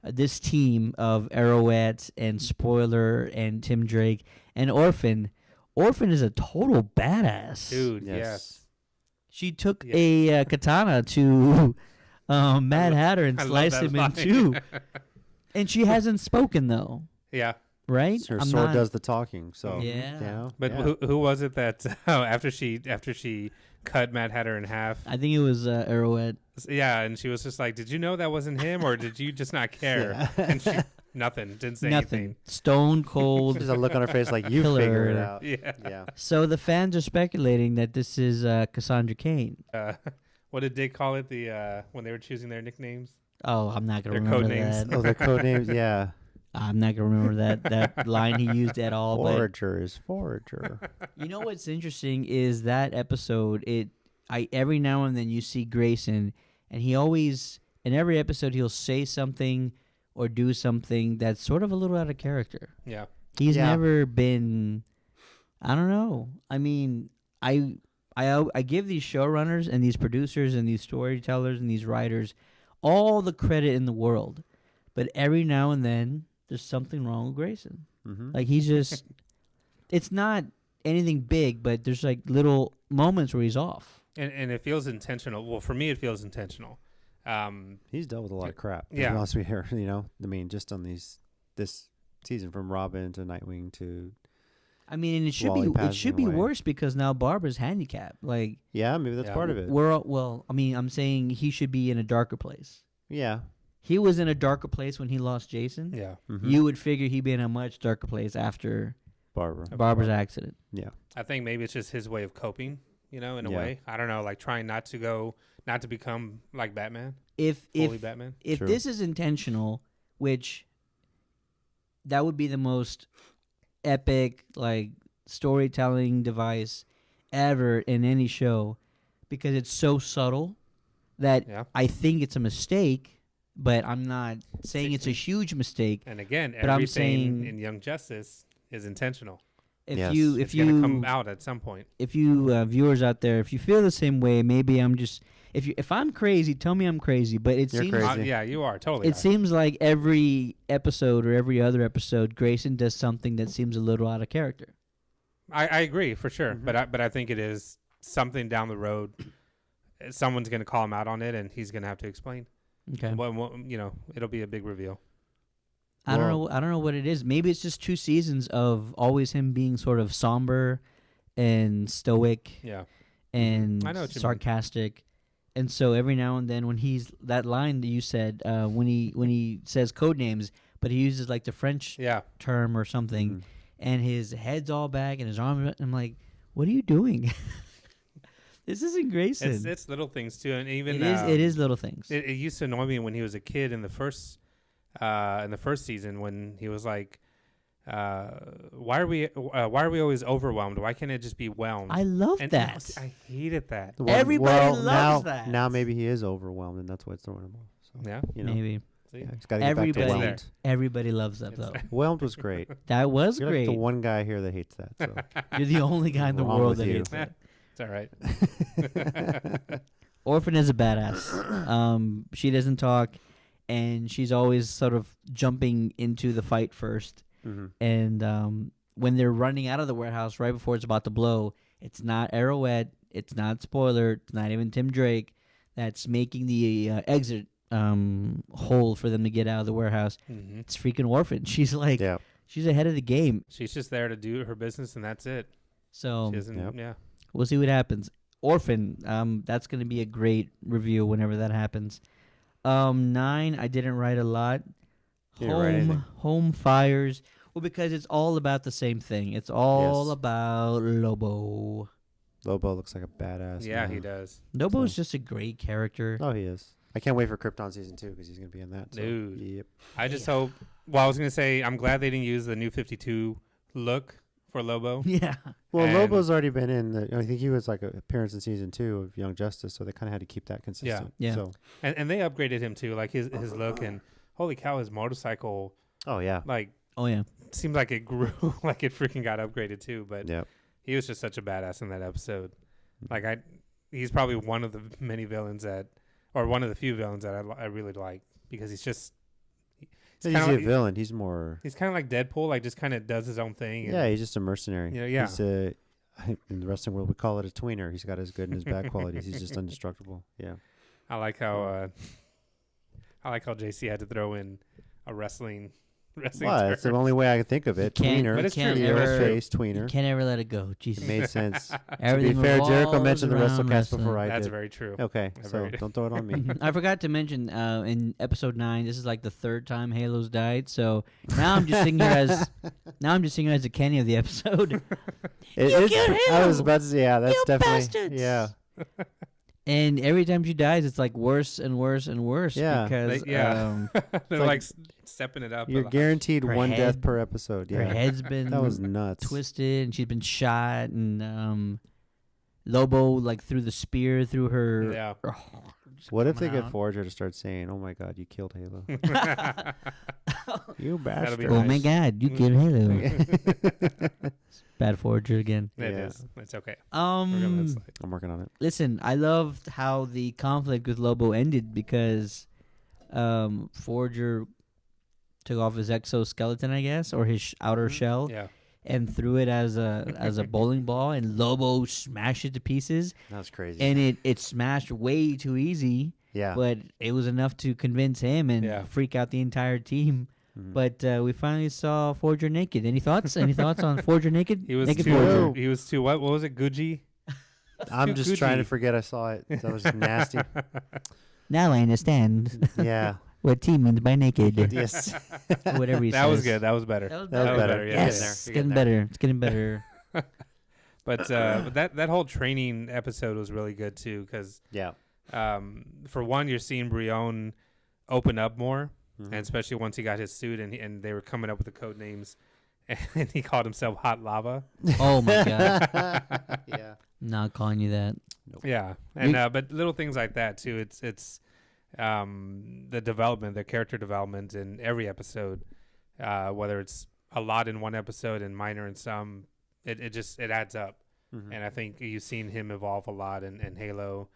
this team of Arrowette and Spoiler and Tim Drake and Orphan, Orphan is a total badass. Dude, Yes. yes. She took Yeah. a katana to Mad love- Hatter and I love sliced that him in line. two. And she hasn't spoken though, Yeah. right? Her I'm sword not- does the talking. So Yeah. you know, But yeah. who was it that after she cut Mad Hatter in half? I think it was Arrowette. Yeah, and she was just like, "Did you know that wasn't him, or did you just not care?" Yeah. And she nothing, didn't say Nothing. Stone cold. There's a look on her face like you Killer. figure it out. anything. Yeah. Yeah. So the fans are speculating that this is Cassandra Cain. What did Dick call it? The when they were choosing their nicknames? Oh, I'm not gonna Their remember code names. that. Oh, their code names. Yeah. I'm not gonna remember that line he used at all. But Forager is forager. you know what's interesting is that episode. I every now and then you see Grayson, and he always in every episode he'll say something or do something that's sort of a little out of character. Yeah. He's Yeah. never been. I don't know. I mean, I give these showrunners and these producers and these storytellers and these writers all the credit in the world, but every now and then there's something wrong with Grayson. Mm-hmm. Like he's just. It's not anything big, but there's like little moments where he's off. And it feels intentional. Well, for me, it feels intentional. He's dealt with a lot of crap. To Yeah. be honest with you, you know, I mean, just on this season from Robin to Nightwing to I mean, and it Wally should passing be away. worse because now Barbara's handicapped. Like yeah, maybe that's Yeah. part of it. I mean, I'm saying he should be in a darker place. Yeah. He was in a darker place when he lost Jason. Yeah. Mm-hmm. You would figure he'd be in a much darker place after Barbara. Of Barbara's course. accident. Yeah. I think maybe it's just his way of coping. You know, in a Yeah. way. I don't know, like trying not to become like Batman, If fully Batman. if True. this is intentional, which that would be the most epic like storytelling device ever in any show, because it's so subtle that Yeah. I think it's a mistake, but I'm not saying it's a huge mistake. And again, But I'm everything saying- in Young Justice is intentional. If Yes. you It's if gonna you come out at some point. if you viewers out there, if you feel the same way, maybe I'm just if I'm crazy, tell me I'm crazy. But it You're seems crazy. Yeah, you are totally. it seems like every episode or every other episode, Grayson does something that seems a little out of character. I agree for sure, Mhm. but I think it is something down the road. Someone's going to call him out on it, and he's going to have to explain. Okay, Well, you know, it'll be a big reveal. I don't know. I don't know what it is. Maybe it's just 2 seasons of always him being sort of somber and stoic Yeah, and I know what you mean. sarcastic. And so every now and then when he's that line that you said when he says code names, but he uses like the French yeah. term or something, Mhm. and his head's all back and his arm. I'm like, what are you doing? This isn't Grayson. It's little things too, and even It is little things. It used to annoy me when he was a kid in the first season when he was like, "Why are we always overwhelmed? Why can't it just be whelmed?" I love and that. I hated that. The one- Everybody loves now, that. Now maybe he is overwhelmed, and that's why it's throwing him off. So, Yeah, you know, Maybe see? yeah, he's got to get back Everybody- to It's whelmed. everybody loves that It's though. there. Whelmed was great. That was You're great. like the one guy here that hates that. So. You're the only guy in the Wrong world with that you. hates that. It's all right. Orphan is a badass. She doesn't talk, and she's always sort of jumping into the fight first. Mhm. And when they're running out of the warehouse right before it's about to blow, it's not Arrowette, it's not Spoiler, it's not even Tim Drake that's making the exit hole for them to get out of the warehouse. hmm It's freaking Orphan. She's like, Yeah. she's ahead of the game. She's just there to do her business, and that's it. So She doesn't. Yep. Yeah. we'll see what happens. Orphan, that's going to be a great review whenever that happens. 9, I didn't write a lot. You didn't write anything. Home Fires. Well, because it's all about the same thing. It's all Yes. about Lobo. Lobo looks like a badass. Yeah, man. he does. Lobo's just a great character. Oh, he is. I can't wait for Krypton season 2 because he's gonna be in that. So, Dude. yep. I just hope. Well, I was gonna say I'm glad they didn't use the New 52 look for Lobo. Yeah. Well, And- Lobo's already been in. I think he was like an appearance in season 2 of Young Justice, so they kind of had to keep that consistent. Yeah. So, And they upgraded him too, like his look, and holy cow, his motorcycle oh yeah, like Oh yeah. seemed like it grew, like it freaking got upgraded too. But yeah. he was just such a badass in that episode. Like he's probably one of the many villains or one of the few villains that I really like because he's just. He's kinda a like- villain. He's more. He's kind of like Deadpool, like just kind of does his own thing. And, Yeah, he's just a mercenary. Yeah. He's in the wrestling world, we call it a tweener. He's got his good and his bad qualities. He's just indestructible. Yeah. I like how JC had to throw in a wrestling. Well, that's the term. only way I can think of it. Can't- Tweener. But it's can't true. ever- Face You tweener. can't ever let it go. Jesus. It made sense. Everything to be fair, Jericho revolves mentioned the around WrestleCast before I That's did. very true. Okay, That's so very- don't throw it on me. I forgot to mention in episode 9, this is like the third time Halo's died. So now I'm just thinking as a Kenny of the episode. It's- killed I was Halo! about to say, yeah, that's You definitely. bastards! Yeah. And every time she dies, it's like worse and worse and worse. Yeah. Because They're like- like stepping it up. You're a lot. guaranteed Her one death head- per episode. her Yeah. head's been That was nuts. twisted and she's been shot. And Lobo, like, threw the spear through her. Yeah. just What if they coming get out. Forger to start saying, "Oh my God, you killed Halo, you That'll bastard"? be Oh my nice. God, you killed Halo. Bad Forger again. It Yeah. is. It's okay. We're gonna let it slide. I'm working on it. Listen, I loved how the conflict with Lobo ended because Forger took off his exoskeleton, I guess, or his outer shell, Yeah. and threw it as a bowling ball, and Lobo smashed it to pieces, That's crazy. and it smashed way too easy, yeah. but it was enough to convince him and Yeah. freak out the entire team. Mhm. But we finally saw Forger naked. Any thoughts? Any thoughts on Forger naked? He was naked too. Forger. He was too. What was it? Gucci. I'm just trying to Gucci. forget I saw it. That was nasty. Now I understand Yeah. what T means by naked. Yes. Whatever he That was says. good. That was better. That was That was better. Yeah. Yes, You're it's getting getting there. better. It's getting better. But that whole training episode was really good too, because Yeah. for one, you're seeing Brion open up more, Mhm. and especially once he got his suit and they were coming up with the code names, and he called himself Hot Lava. Oh my God. Yeah. Not calling you that. Yeah, and You- but little things like that too. It's the development, the character development in every episode, whether it's a lot in one episode and minor in some, it adds up. Mhm. And I think you've seen him evolve a lot in Halo.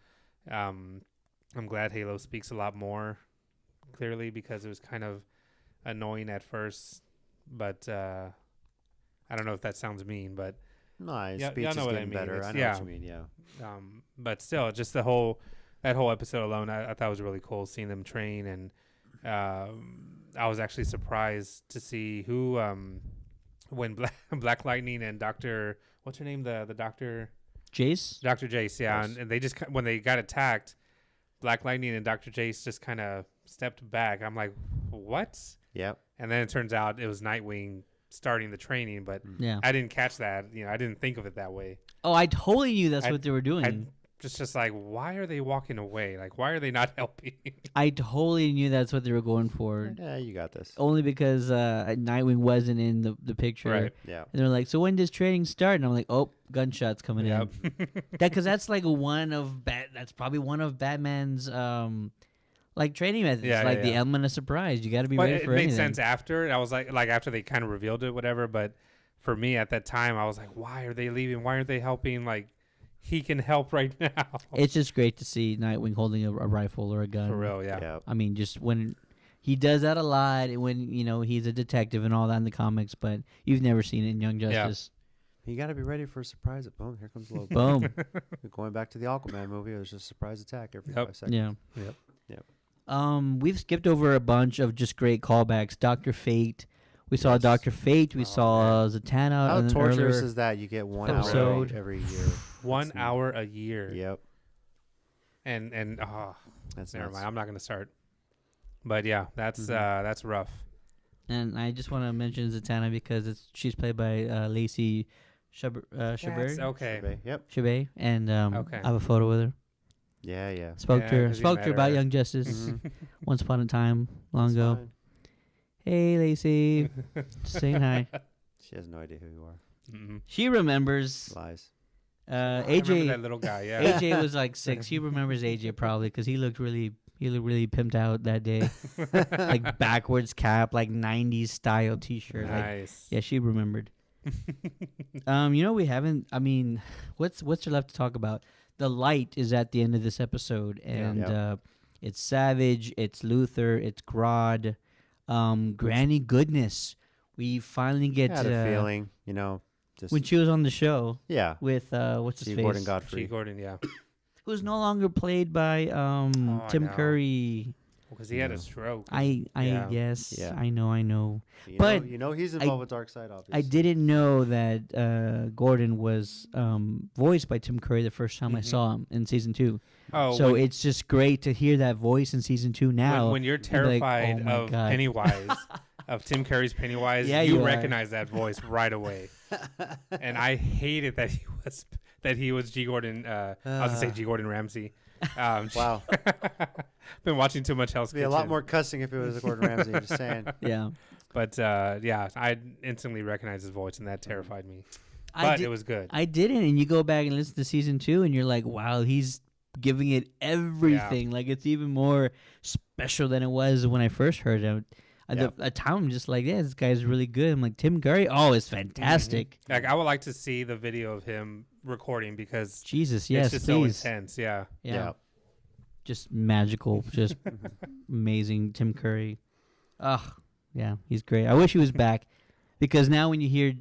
I'm glad Halo speaks a lot more clearly because it was kind of annoying at first, but I don't know if that sounds mean, but No, his Yeah, speech y'all is know what I getting mean. better. It's- I know yeah. what you mean. Yeah. but still, just that whole episode alone, I thought was really cool seeing them train, and I was actually surprised to see who when Black Lightning and Dr. What's her name, the Dr. Jace? Dr. Jace, yeah, Yes. and they just when they got attacked, Black Lightning and Dr. Jace just kind of stepped back. I'm like, what? Yep. And then it turns out it was Nightwing starting the training, but Yeah. I didn't catch that. I didn't think of it that way. Oh, I totally knew that's I- what they were doing. Just like, why are they walking away? Like, why are they not helping? I totally knew that's what they were going for. Yeah, you got this. Only because Nightwing wasn't in the picture. Right. Yeah. And they're like, so when does training start? And I'm like, oh, gunshots coming Yep. in. Because that's like that's probably one of Batman's like training methods. Yeah, like yeah, the yeah. element of surprise. You got to be But ready it for made anything. sense after. I was like after they kind of revealed it, whatever. But for me at that time, I was like, why are they leaving? Why aren't they helping? Like, he can help right now. It's just great to see Nightwing holding a rifle or a gun. For real, yeah. Yeah. I mean, just when he does that a lot, when he's a detective and all that in the comics, but you've never seen it in Young Yeah. Justice. You got to be ready for a surprise. Boom! Here comes Lobo. Boom. Going back to the Aquaman movie, it was just a surprise attack every Yep. 5 seconds. Yeah. Yep. We've skipped over a bunch of just great callbacks. Dr. Fate. We saw Yes. Dr. Fate. We Oh, saw Zatanna. How and then torturous earlier- is that? You get 1 hour episode. every year. 1 That's hour a year. Yep. And That's never nuts. mind. I'm not gonna start. But yeah, that's Mhm. that's rough. And I just want to mention Zatanna because she's played by Lacey Chabert. That's okay. Okay. Yep. Chabert, and Okay. I have a photo with her. Yeah. Spoke Yeah, to her. 'cause he Spoke to met her about her. Young Justice Mhm. once upon a time, long That's ago. fine. Hey, Lacey, saying hi. She has no idea who you are. Mhm. She remembers. Lies. I remember AJ. that little guy. Yeah. AJ was like 6. She remembers AJ probably because he looked really pimped out that day. Like backwards cap, like 90s style T-shirt. Like, Nice. yeah, she remembered. We haven't. I mean, what's there left to talk about? The light is at the end of this episode, and Yep. it's Savage, it's Luther, it's Grodd, Granny Goodness. We finally get I had a feeling, just when she was on the show yeah. with what's his G. face, Gordon G. Godfrey. Gordon. Yeah. who's no longer played by I Tim know. Curry. Because he had a No. stroke. I Yeah. yes, Yeah. I know. But But he's involved with Dark Side, obviously. I didn't know that Gordon was voiced by Tim Curry the first time I Mhm. saw him in season 2. Oh, So when, it's just great to hear that voice in season 2 now. when you're be like, terrified "Oh my of God." Pennywise, of Tim Curry's Pennywise, Yeah, you you are. recognize that voice right away. And I hated that he was G. Gordon. I was gonna say G. Gordon Ramsay. Wow. Been watching too much Hell's It'd be a Kitchen. lot more cussing if it was Gordon Ramsay. Just saying. Yeah, But yeah, I instantly recognized his voice, and that terrified me. I But did, it was good. I didn't, and you go back and listen to season 2, and you're like, wow, he's giving it everything. Like it's even more special than it was when I first heard him. Yeah. At the time, I'm just like, yeah, this guy's really good. I'm like, Tim Curry, oh, it's fantastic. Like I would like to see the video of him recording because Jesus, yes, it's just please. so intense. Yeah. Yeah. Just magical, just amazing. Tim Curry. Ugh, yeah, he's great. I wish he was back because now when you hear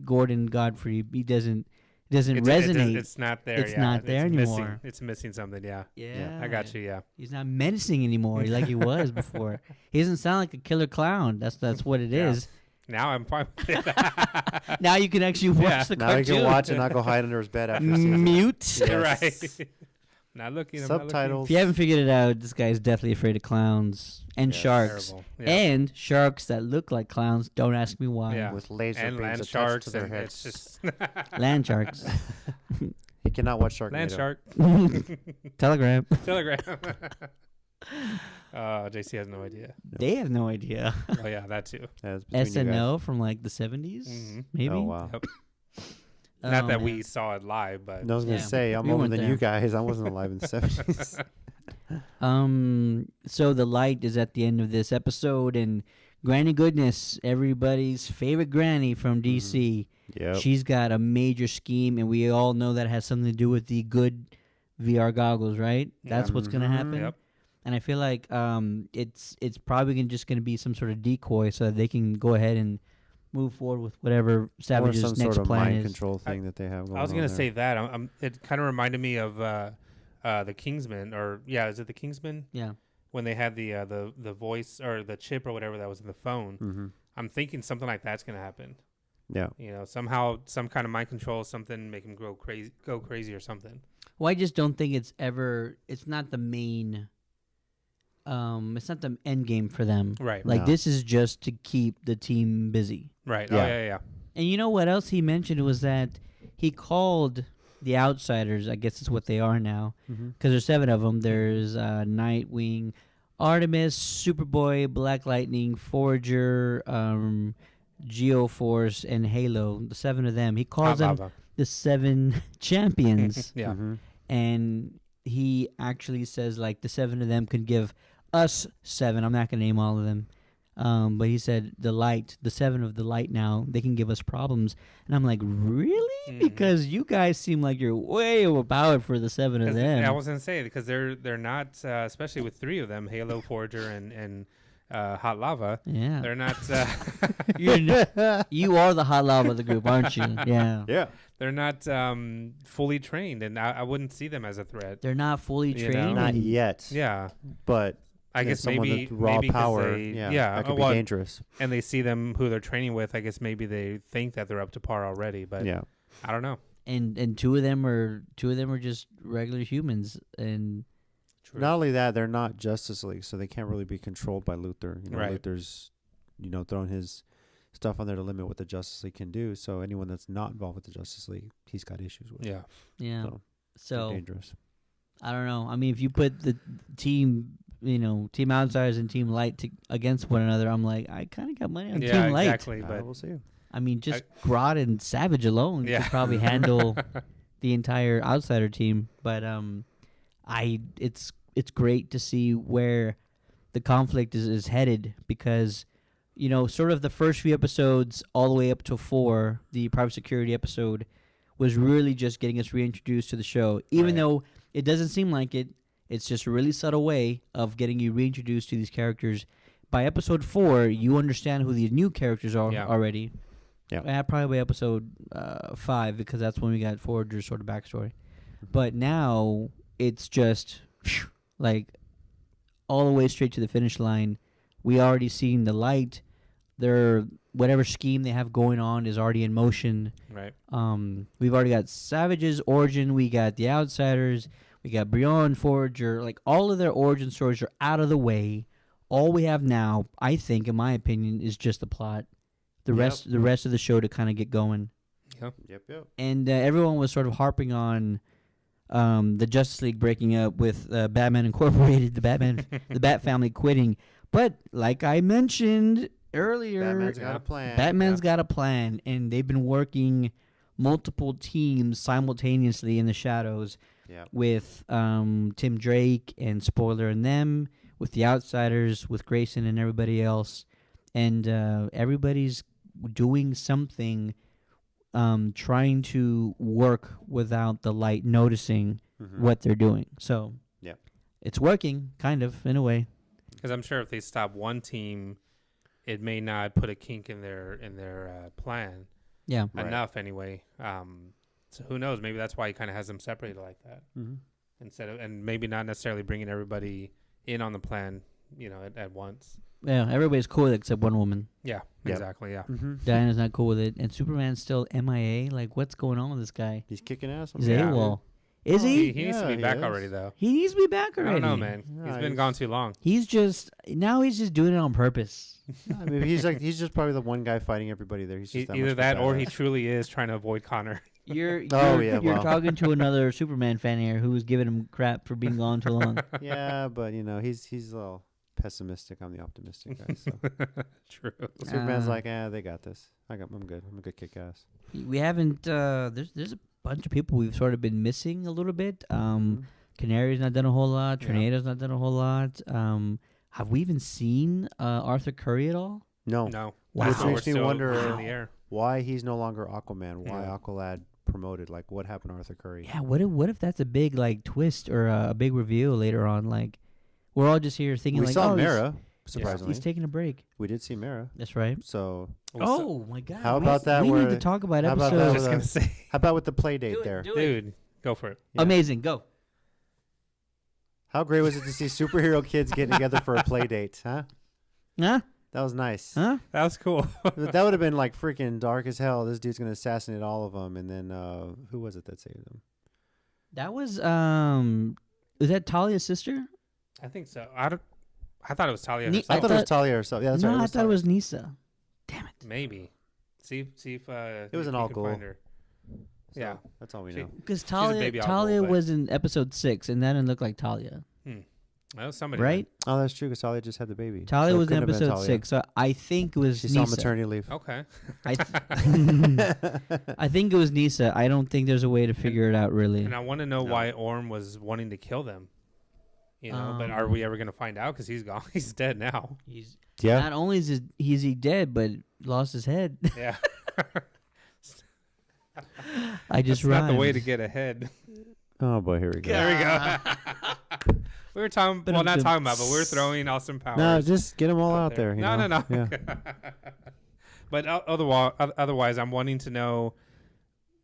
Gordon Godfrey, he doesn't resonate. It's not there. It's yeah. not there missing. anymore. It's missing something. Yeah. yeah, I got you. Yeah. He's not menacing anymore like he was before. He doesn't sound like a killer clown. That's what it Yeah. is. Now I'm fine with it. Now you can actually watch Yeah. the Now he cartoon. can watch and not go hide under his bed after season. Mute. Yes. Right. Not looking. I'm not looking. Subtitles. If you haven't figured it out, this guy's definitely afraid of clowns and Yes. sharks. Terrible. Yeah. And sharks that look like clowns. Don't ask me why. Yeah. With laser And beams land attached sharks, to their and heads. it's just Land sharks. He cannot watch Sharknado. land shark. Telegram. Telegram. JC has no idea. They have no idea. Oh yeah, that too. Yeah, it's between you guys. SNL from like the 70s, Mhm. maybe. Oh wow. Yep. Oh, Not that man. we saw it live, but No, I was gonna Yeah. say I'm We older weren't than there. you guys. I wasn't alive in the 70s. So the light is at the end of this episode, and Granny Goodness, everybody's favorite granny from DC. Yep. She's got a major scheme, and we all know that has something to do with the good VR goggles, right? That's what's gonna Mhm. happen. Yep. And I feel like it's probably just gonna be some sort of decoy so that they can go ahead and move forward with whatever or Savage's some next sort of plan mind is. control thing that they have going on. I was gonna there. say that. It kind of reminded me of the Kingsman, or yeah, is it the Kingsman Yeah. when they had the voice or the chip or whatever that was in the phone? Mhm. I'm thinking something like that's gonna happen. Yeah. You know, somehow some kind of mind control, something make him go crazy or something. Well, I just don't think it's not the main. It's not the end game for them. Right. Like No. this is just to keep the team busy. Right. Yeah. Oh yeah. And you know what else he mentioned was that he called the Outsiders. I guess is what they are now, Mm-hmm. because there's 7 of them. There's Nightwing, Artemis, Superboy, Black Lightning, Forager, Geoforce, and Halo. The 7 of them. He calls them Lava. the 7 champions. Yeah. Mm-hmm. And he actually says like the 7 of them could give us 7. I'm not gonna name all of them, but he said the 7 of the light now, they can give us problems. And I'm like, really? Mhm. Because you guys seem like you're way overpowered for the 7 of 'Cause them. I was gonna say because they're not especially with 3 of them, Halo, Forager, and Hot Lava. Yeah, They're not you are the hot lava of the group, aren't you? Yeah, Yeah. they're not fully trained, and I wouldn't see them as a threat. they're not fully You know? trained. Not and- yet. Yeah, But I yeah, guess someone maybe with raw maybe 'cause power. They, That could be well, dangerous. and they see them who they're training with. I guess maybe they think that they're up to par already, but Yeah. I don't know. And two of them are just regular humans, and True. Not only that, they're not Justice League, so they can't really be controlled by Luthor. Right. Luthor's, throwing his stuff on there to limit what the Justice League can do. So anyone that's not involved with the Justice League, he's got issues with. Yeah. yeah. So, they're So dangerous. I don't know. I mean, if you put the team, Team Outsiders and Team Light against one another, I'm like, I kind of got money on Yeah, Team Light. exactly. But we'll see. I mean, just Grodd and Savage alone Yeah. could probably handle the entire Outsider team. But it's great to see where the conflict is headed because, sort of the first few episodes all the way up to 4, the private security episode, was really just getting us reintroduced to the show. Even though it doesn't seem like it, it's just a really subtle way of getting you reintroduced to these characters. By episode 4, you understand who these new characters are already. Yeah. Probably by episode 5, because that's when we got Forager's sort of backstory. But now it's just like all the way straight to the finish line. We already seen the light. Whatever scheme they have going on is already in motion. Right. We've already got Savage's origin. We got the Outsiders. We got Brion, Forager. Like, all of their origin stories are out of the way. All we have now, I think, in my opinion, is just the plot. The rest of the show to kind of get going. Yep. And everyone was sort of harping on the Justice League breaking up with Batman Incorporated, the Bat family quitting. But like I mentioned earlier, Batman's got a plan. Batman's got a plan, and they've been working multiple teams simultaneously in the shadows with Tim Drake and Spoiler and them, with the Outsiders, with Grayson and everybody else. And everybody's doing something, trying to work without the light noticing what they're doing. So it's working, kind of, in a way. Because I'm sure if they stop one team, it may not put a kink in their plan. Yeah. Enough anyway. So who knows? Maybe that's why he kind of has them separated like that instead of, and maybe not necessarily bringing everybody in on the plan, at once. Yeah, everybody's cool except one woman. Yeah, exactly. Yeah. Diana's not cool with it, and Superman's still MIA. Like, what's going on with this guy? He's kicking ass. He's AWOL. Is he? He needs to be back already, though. He needs to be back already. I don't know, man. He's been gone too long. He's just doing it on purpose. Maybe he's just probably the one guy fighting everybody there. He's just Either that or he truly is trying to avoid Connor. You're talking to another Superman fan here who was giving him crap for being gone too long. Yeah, but he's a little pessimistic. I'm the optimistic guy. So. True. Superman's like, they got this. I'm good. I'm a good kick ass. We haven't. There's a bunch of people we've sort of been missing a little bit. Canary's not done a whole lot. Tornado's not done a whole lot. Have we even seen Arthur Curry at all? No. Wow. Which makes me wonder in the air. why he's no longer Aquaman. Why Aqualad promoted? Like, what happened to Arthur Curry? Yeah. What if that's a big twist or a big reveal later on? Like, we're all just here thinking We saw Mara. Surprisingly, he's taking a break. we did see Mara. That's right. So Oh my God! How about that We need where- to talk about how about episode. that I was just with gonna say, how about with the play date there? dude, go for it. Yeah. Amazing. Go. How great was it to see superhero kids getting together for a play date? Huh? Huh? That was nice. Huh? That was cool. That would have been like freaking dark as hell. This dude's gonna assassinate all of them, and then who was it that saved them? That was that Talia's sister? I think so. I thought it was Talia. Ne- I herself. thought it was Talia herself. Yeah, that's no, right. I thought it was Nisa. Damn it. Maybe. See if It was if an you all can cool. find her. So, Yeah. that's all we She- know. Because a baby Talia owl, but- was in episode 6, and that didn't look like Talia, Well, somebody right? Oh, that's true. Because Talia just had the baby. Talia So it was in couldn't have been episode Talia. 6, so I think it was She's Nisa. on maternity leave. Did. Okay. I think it was Nisa. I don't think there's a way to figure it out, really. And I want to know No. why Orm was wanting to kill them. But are we ever going to find out? Because he's gone. He's dead now. He's Yeah. not only is he dead, but lost his head. Yeah. I just That's not the way to rhymed. get ahead. Oh boy, here we go. There we go. We were talking. Well, not talking about, but we were throwing Austin Powers. No, just get them all out there. you No. know? Yeah. But otherwise, I'm wanting to know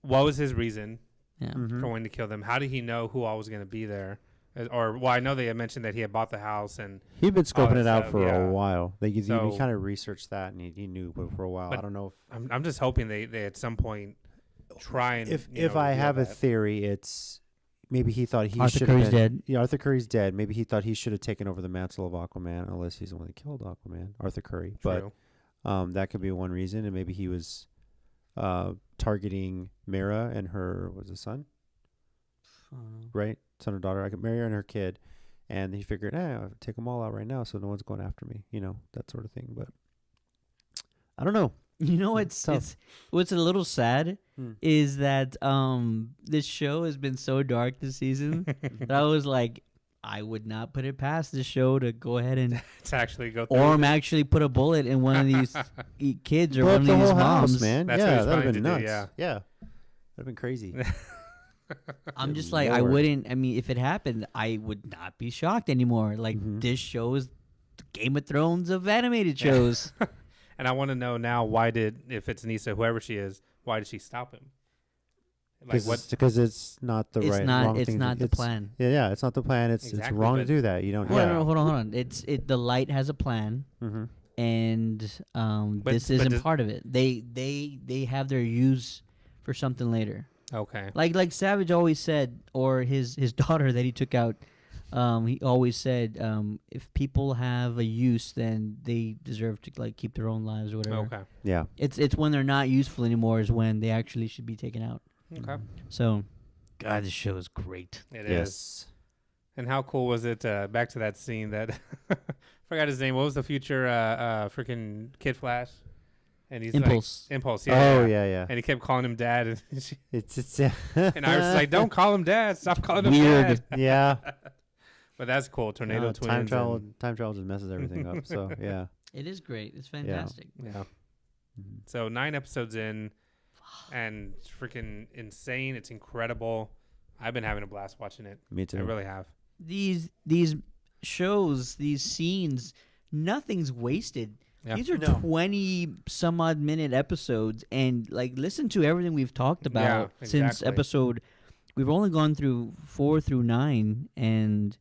what was his reason Yeah. Mhm. for wanting to kill them. How did he know who all was going to be there? I know they had mentioned that he had bought the house, and He'd been scoping it out stuff, for yeah. a while. He So- kind of researched that, and he knew for a while. But I don't know I'm just hoping they at some point try and if you know, I reveal have a that. theory, it's maybe he thought he Arthur should Curry's have been dead. Yeah, Arthur Curry's dead. Maybe he thought he should have taken over the mantle of Aquaman, unless he's the one that killed Aquaman, Arthur Curry. True. But that could be one reason, and maybe he was targeting Mara and her son. right? Son or daughter. I could marry her and her kid. And he figured, I'll take them all out right now so no one's going after me, that sort of thing. But I don't know. You know It's what's a little sad Hmm. is that this show has been so dark this season that I was like, I would not put it past this show to go ahead and To actually go through or with it. actually put a bullet in one of these kids or Blow one up of the these whole house, moms. man. That's what yeah, he's that'd planning have been to do, nuts. yeah. That'd have been crazy. I'm Good just like, I Lord. wouldn't. I mean, if it happened, I would not be shocked anymore. Like Mhm. this show is the Game of Thrones of animated shows. And I want to know now, if it's Nisa, whoever she is, why did she stop him? Like what? Because it's not the It's right. not. Wrong It's thing not to, the plan. Yeah, it's not the plan. It's Exactly, wrong to but- do that. You don't. Hold Yeah. on, hold on. The light has a plan, Mm-hmm. and But- this but isn't does- part of it. They have their use for something later. Okay. Like Savage always said, or his daughter that he took out. He always said, if people have a use, then they deserve to like keep their own lives or whatever. Okay. Yeah. It's when they're not useful anymore is when they actually should be taken out. Okay. So, God, this show is great. It is. Yes. And how cool was it? Back to that scene that forgot his name. What was the future freaking Kid Flash? And he's Impulse. like Impulse. Yeah. Oh yeah. And he kept calling him Dad, and, It's and I was like, "Don't call him Dad. Stop calling him Weird. Dad." yeah. But that's cool. Tornado twins. Time travel. and- Time travel just messes everything up. So yeah. It is great. It's fantastic. Yeah. Mhm. So 9 episodes in, and freaking insane. It's incredible. I've been having a blast watching it. Me too. I really have. These shows, these scenes, nothing's wasted. Yeah. These are No. 20 some odd minute episodes, and like listen to everything we've talked about since exactly. episode. We've only gone through 4 through 9, and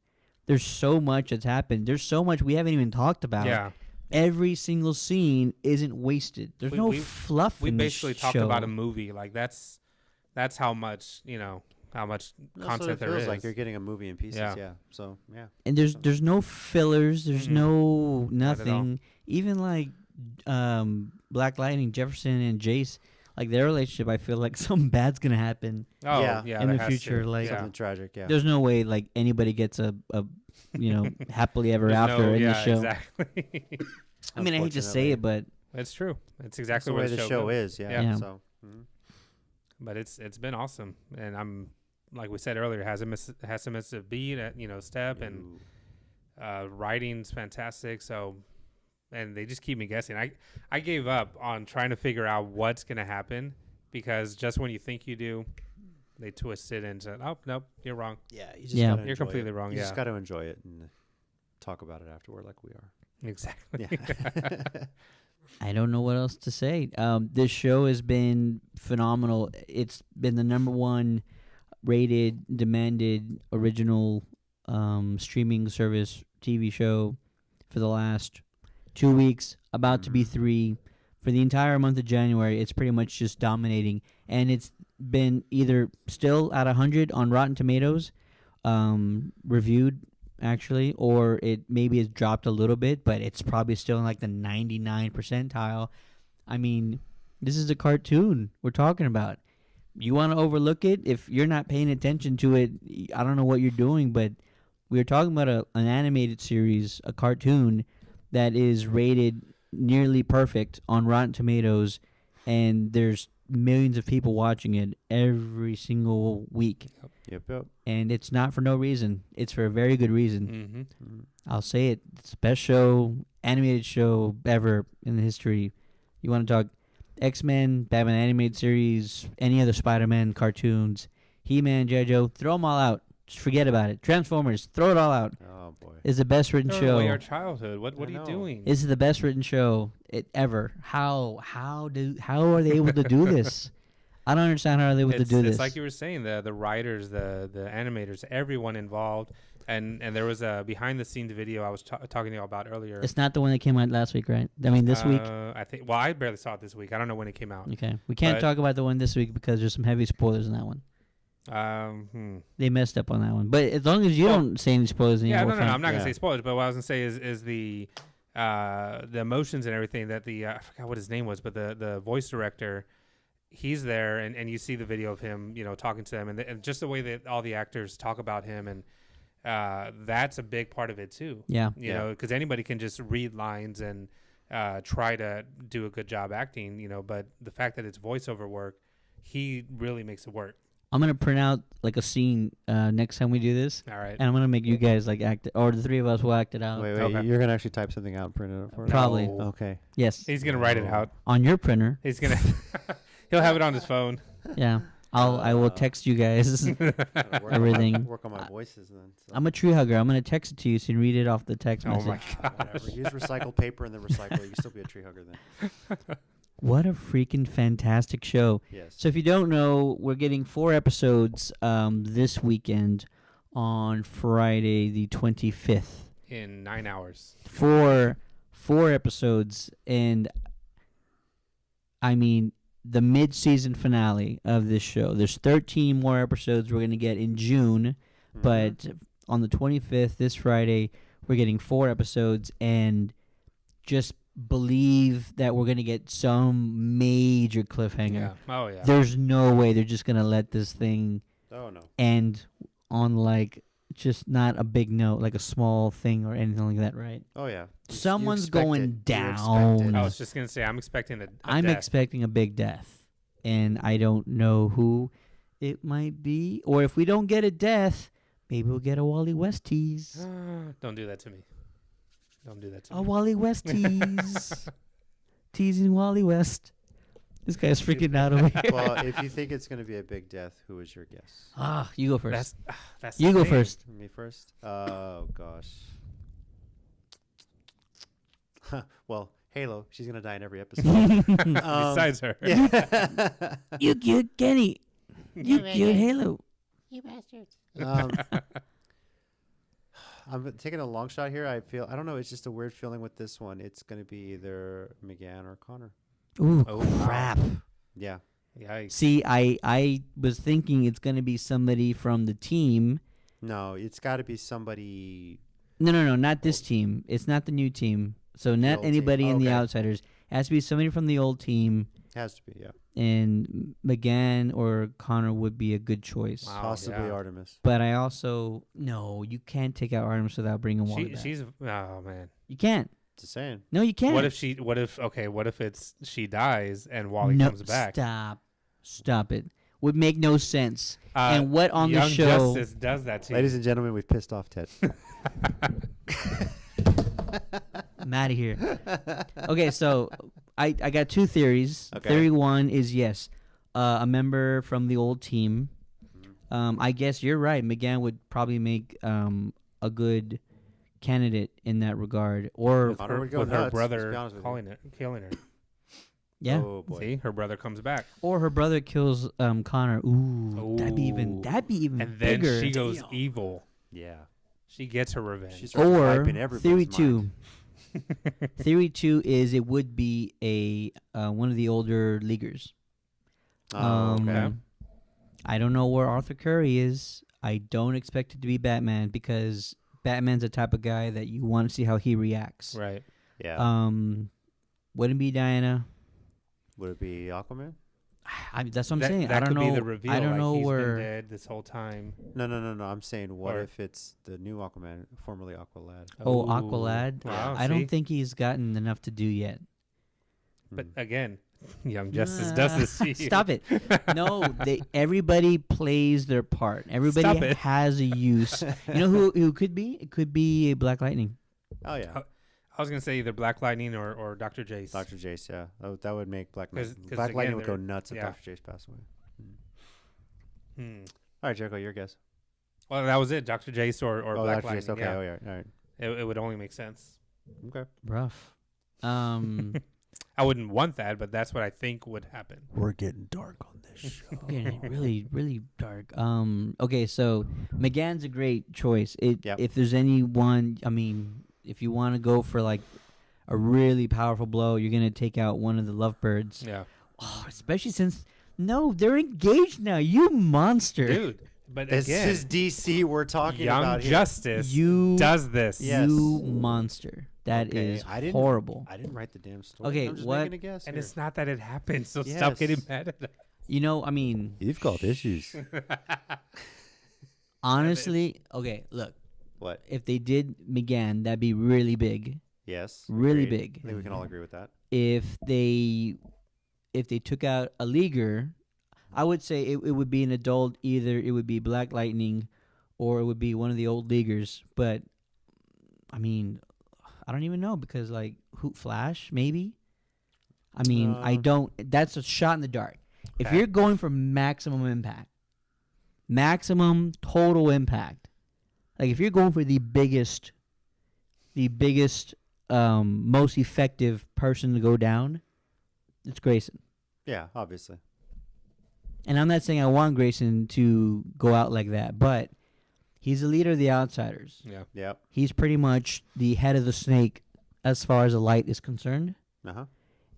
there's so much that's happened. There's so much we haven't even talked about. Yeah. Every single scene isn't wasted. There's no We fluff We in this basically talked show. about a movie. Like that's how much how much That's what content it there feels is. like. You're getting a movie in pieces. Yeah. Yeah. So yeah. And there's no fillers. There's Mm-mm. no Not at all. nothing. Even like Black Lightning, Jefferson and Jace, like their relationship, I feel like something bad's gonna happen Oh Yeah. yeah, in there the has future. to. Like yeah. Something tragic. Yeah. there's no way like anybody gets a happily ever There's after no- in yeah, the show. Exactly. I mean, I hate to say it, but It's true. It's That's exactly the what way the show goes. is. Yeah. Yeah. So. Mhm. But it's been awesome, and I'm like we said earlier, has some missed a beat at step, and Ooh. writing's fantastic. So, and they just keep me guessing. I gave up on trying to figure out what's gonna happen because just when you think you do, they twist it and say, "Oh nope, you're wrong. Yeah. You just Yeah. gotta You're enjoy completely it. wrong." You Yeah, just got to enjoy it and talk about it afterward, like we are. exactly. Yeah. I don't know what else to say. This show has been phenomenal. It's been the #1 rated, demanded original streaming service TV show for the last 2 weeks, about to be 3. For the entire month of January, it's pretty much just dominating. And it's been either still at 100 on Rotten Tomatoes, reviewed actually, or it maybe has dropped a little bit, but it's probably still in like the 99 percentile. I mean, this is a cartoon we're talking about. You want to overlook it? If you're not paying attention to it, I don't know what you're doing, but we're talking about an animated series, a cartoon that is rated nearly perfect on Rotten Tomatoes, and there's millions of people watching it every single week. Yep. And it's not for no reason. It's for a very good reason. Mm-hmm. I'll say it. It's the best show, animated show ever in the history. You want to talk X-Men, Batman animated series, any other Spider-Man cartoons, He-Man, G.I. Joe, throw them all out. Just forget about it. Transformers, throw it all out. Oh boy. It's the best written Throwing away show. our childhood. What I are you know. doing? This is the best written show ever. How are they able to do this? I don't understand how they're able to do It's this. like you were saying, the writers, the animators, everyone involved, and there was a behind the scenes video I was talking to you about earlier. It's not the one that came out last week, right? I mean, this week. I think. Well, I barely saw it this week. I don't know when it came out. Okay, we can't but- talk about the one this week because there's some heavy spoilers in that one. They messed up on that one. But as long as you Well, don't say any spoilers anymore, Yeah, no, we're fine. I'm not gonna Yeah. say spoilers, but what I was gonna say is the emotions and everything that I forgot what his name was, but the voice director, he's there, and you see the video of him, talking to them, and just the way that all the actors talk about him, and that's a big part of it too. Yeah. Because anybody can just read lines and try to do a good job acting, but the fact that it's voiceover work, he really makes it work. I'm gonna print out like a scene next time we do this, All right. and I'm gonna make you guys like act it, or the three of us will act it out. Wait, Okay. you're gonna actually type something out and print it out for us? Probably. No. Okay. Yes, He's gonna write it out. on your printer. He's gonna. He'll have it on his phone. Yeah, I will text you guys. Everything. Work on my voices then. So. I'm a tree hugger. I'm gonna text it to you so you can read it off the text Oh message. my Whatever. gosh. Use recycled paper and then recycle it. You can still be a tree hugger then. What a freaking fantastic show! Yes. So if you don't know, we're getting 4 episodes this weekend on Friday the 25th. In 9 hours. Four episodes, and I mean the mid-season finale of this show. There's 13 more episodes we're gonna get in June, Mhm. but on the 25th, this Friday, we're getting 4 episodes, and just believe that we're gonna get some major cliffhanger. Yeah. Oh yeah. There's no way they're just gonna let this thing Oh no. end on like just not a big note, like a small thing or anything like that, right? Oh yeah. Someone's expect going it. You expect down. it. I was just gonna say I'm expecting a I'm death. expecting a big death, and I don't know who it might be, or if we don't get a death, maybe we'll get a Wally West tease. Don't do that to me. Don't do that to A me. Wally West tease. Teasing Wally West. This guy's freaking out over here. Well, if you think it's gonna be a big death, who is your guess? You go first. That's You the go thing. first. Me first. Oh gosh. Well, Halo. She's gonna die in every episode. Besides her. Yeah. You cute Kenny. You cute Halo. You bastards. I'm taking a long shot here. I don't know. It's just a weird feeling with this one. It's gonna be either McGann or Connor. Ooh, Oh, wow. crap. Yeah. Yikes. See, I was thinking it's going to be somebody from the team. No, it's got to be somebody. No, not this team. It's not the new team. So not old anybody team. in the Okay. Outsiders. It has to be somebody from the old team, Has to be. Yeah. and McGann or Connor would be a good choice. Wow. Possibly yeah. Artemis. But I also no, you can't take out Artemis without bringing Wally back. She's oh man. You can't. Just saying. No, you can't. What if she dies and Wally no, comes back? Stop it. Would make no sense. Uh, And what on the Young show? Justice does that to you. Ladies and gentlemen, we've pissed off Ted. I'm out of here. Okay, so I got 2 theories. Okay. Theory 1 is yes, a member from the old team. I guess you're right. McGann would probably make a good candidate in that regard. Or with Connor her, would go with her nuts, let's be brother honest with you. killing her. yeah, Oh boy. See, her brother comes back, or her brother kills Connor. Ooh, that'd be even and then bigger. she goes evil. Yeah. She gets her revenge. She starts Or wiping everybody's theory mind. 2. Theory 2 is it would be a one of the older leaguers. Oh, okay. I don't know where Arthur Curry is. I don't expect it to be Batman because Batman's the type of guy that you want to see how he reacts. Right. Yeah. Wouldn't be Diana. Would it be Aquaman? That's what I'm saying. That I don't could know. be the reveal. I don't like know he's where. been dead this whole time. No. I'm saying, what Or- if it's the new Aquaman, formerly Aqualad? Oh, Ooh. Aqualad. Wow, I don't see? think he's gotten enough to do yet. But Hmm. again, Young Justice does this to you. Stop it. No, everybody plays their part. Stop Everybody it. has a use. You know who it could be? It could be Black Lightning. Oh yeah, I was gonna say either Black Lightning or Dr. Jace. Dr. Jace. Yeah, that would make Black 'Cause Black again, Lightning would go they're- nuts if yeah. Dr. Jace passed away. Hmm. All right, Jericho, your guess. Well, that was it. Dr. Jace or Oh, Black Dr. Lightning. Jace. Okay, Yeah. all right. It would only make sense. Okay. Rough. I wouldn't want that, but that's what I think would happen. We're getting dark on this show. Getting really, really dark. Okay, so McGann's a great choice. Yep. If there's anyone, I mean, if you want to go for like a really powerful blow, you're gonna take out one of the lovebirds. Yeah. Oh, especially since they're engaged now. You monster. Dude, but This again, is DC we're talking Young about here. Justice You does this. Yes. You monster. That Okay, is I didn't- horrible. I didn't write the damn story. Okay, I'm just what- making a guess. And here. it's not that it happened, so stop getting Yes. mad at us. You know, I mean, You've got issues. honestly, okay, look, What? if they did McGann, that'd be really big. Yes. Really agreed. big. I think we can all agree with that. If they took out a leaguer, I would say it would be an adult. Either it would be Black Lightning, or it would be one of the old leaguers. But I mean, I don't even know because like who Flash maybe. I mean, I don't. That's a shot in the dark. If Okay. you're going for maximum impact, maximum total impact, like if you're going for the biggest, most effective person to go down, it's Grayson. Yeah, obviously. And I'm not saying I want Grayson to go out like that, but he's the leader of the outsiders. Yeah. Yep. He's pretty much the head of the snake as far as the light is concerned. Uh-huh.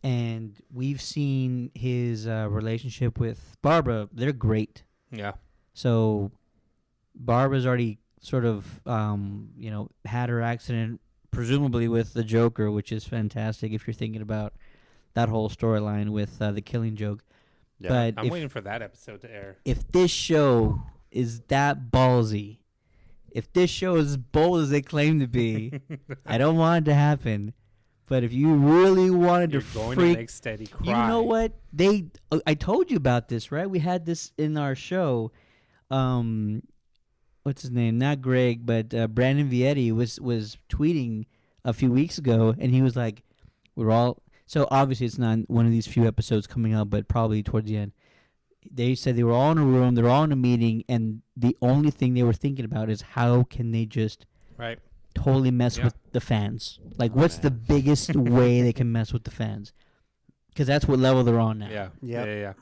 And we've seen his relationship with Barbara. They're great. Yeah. So Barbara's already sort of, had her accident, presumably with the Joker, which is fantastic if you're thinking about that whole storyline with the Killing Joke. Yeah. But I'm if, waiting for that episode to air. if this show is that ballsy, if this show is as bold as they claim to be, I don't want it to happen. But if you really wanted You're to going freak, to make Steady cry. you know what? I told you about this, right? We had this in our show. What's his name? Not Greg, but Brandon Vietti was tweeting a few weeks ago, and he was like, "We're all." So obviously, it's not one of these few episodes coming up, but probably towards the end. They said they were all in a room, they're all in a meeting, and the only thing they were thinking about is how can they just Right. totally mess Yeah. with the fans. Like, what's the Man. biggest way they can mess with the fans? Because that's what level they're on now. Yeah. Yep. Yeah.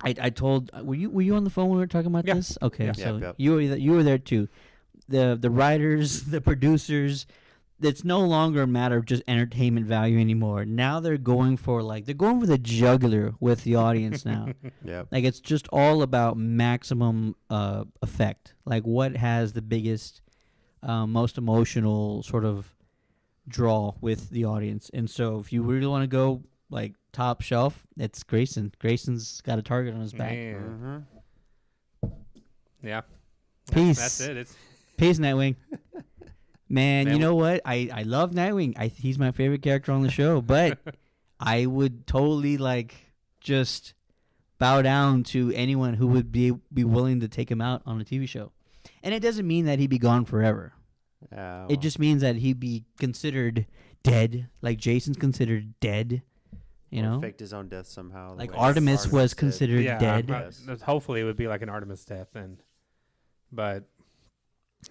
I told were you on the phone when we were talking about Yeah. this? Okay, Yeah. so Yep. you were there too. The writers, the producers. It's no longer a matter of just entertainment value anymore. Now they're going for the jugular with the audience now. Yep. Like it's just all about maximum effect. Like what has the biggest, most emotional sort of draw with the audience. And so if you really want to go like top shelf, it's Grayson. Grayson's got a target on his back. Man. Mm-hmm. Yeah. Peace. That's it. It's Peace, Nightwing. Man, Man, you know what? I love Nightwing. He's my favorite character on the show, but I would totally just bow down to anyone who would be willing to take him out on a TV show. And it doesn't mean that he'd be gone forever. It just means that he'd be considered dead, like Jason's considered dead. You know, faked his own death somehow. the like way Artemis was did. considered yeah. dead. Hopefully, it would be like an Artemis death, but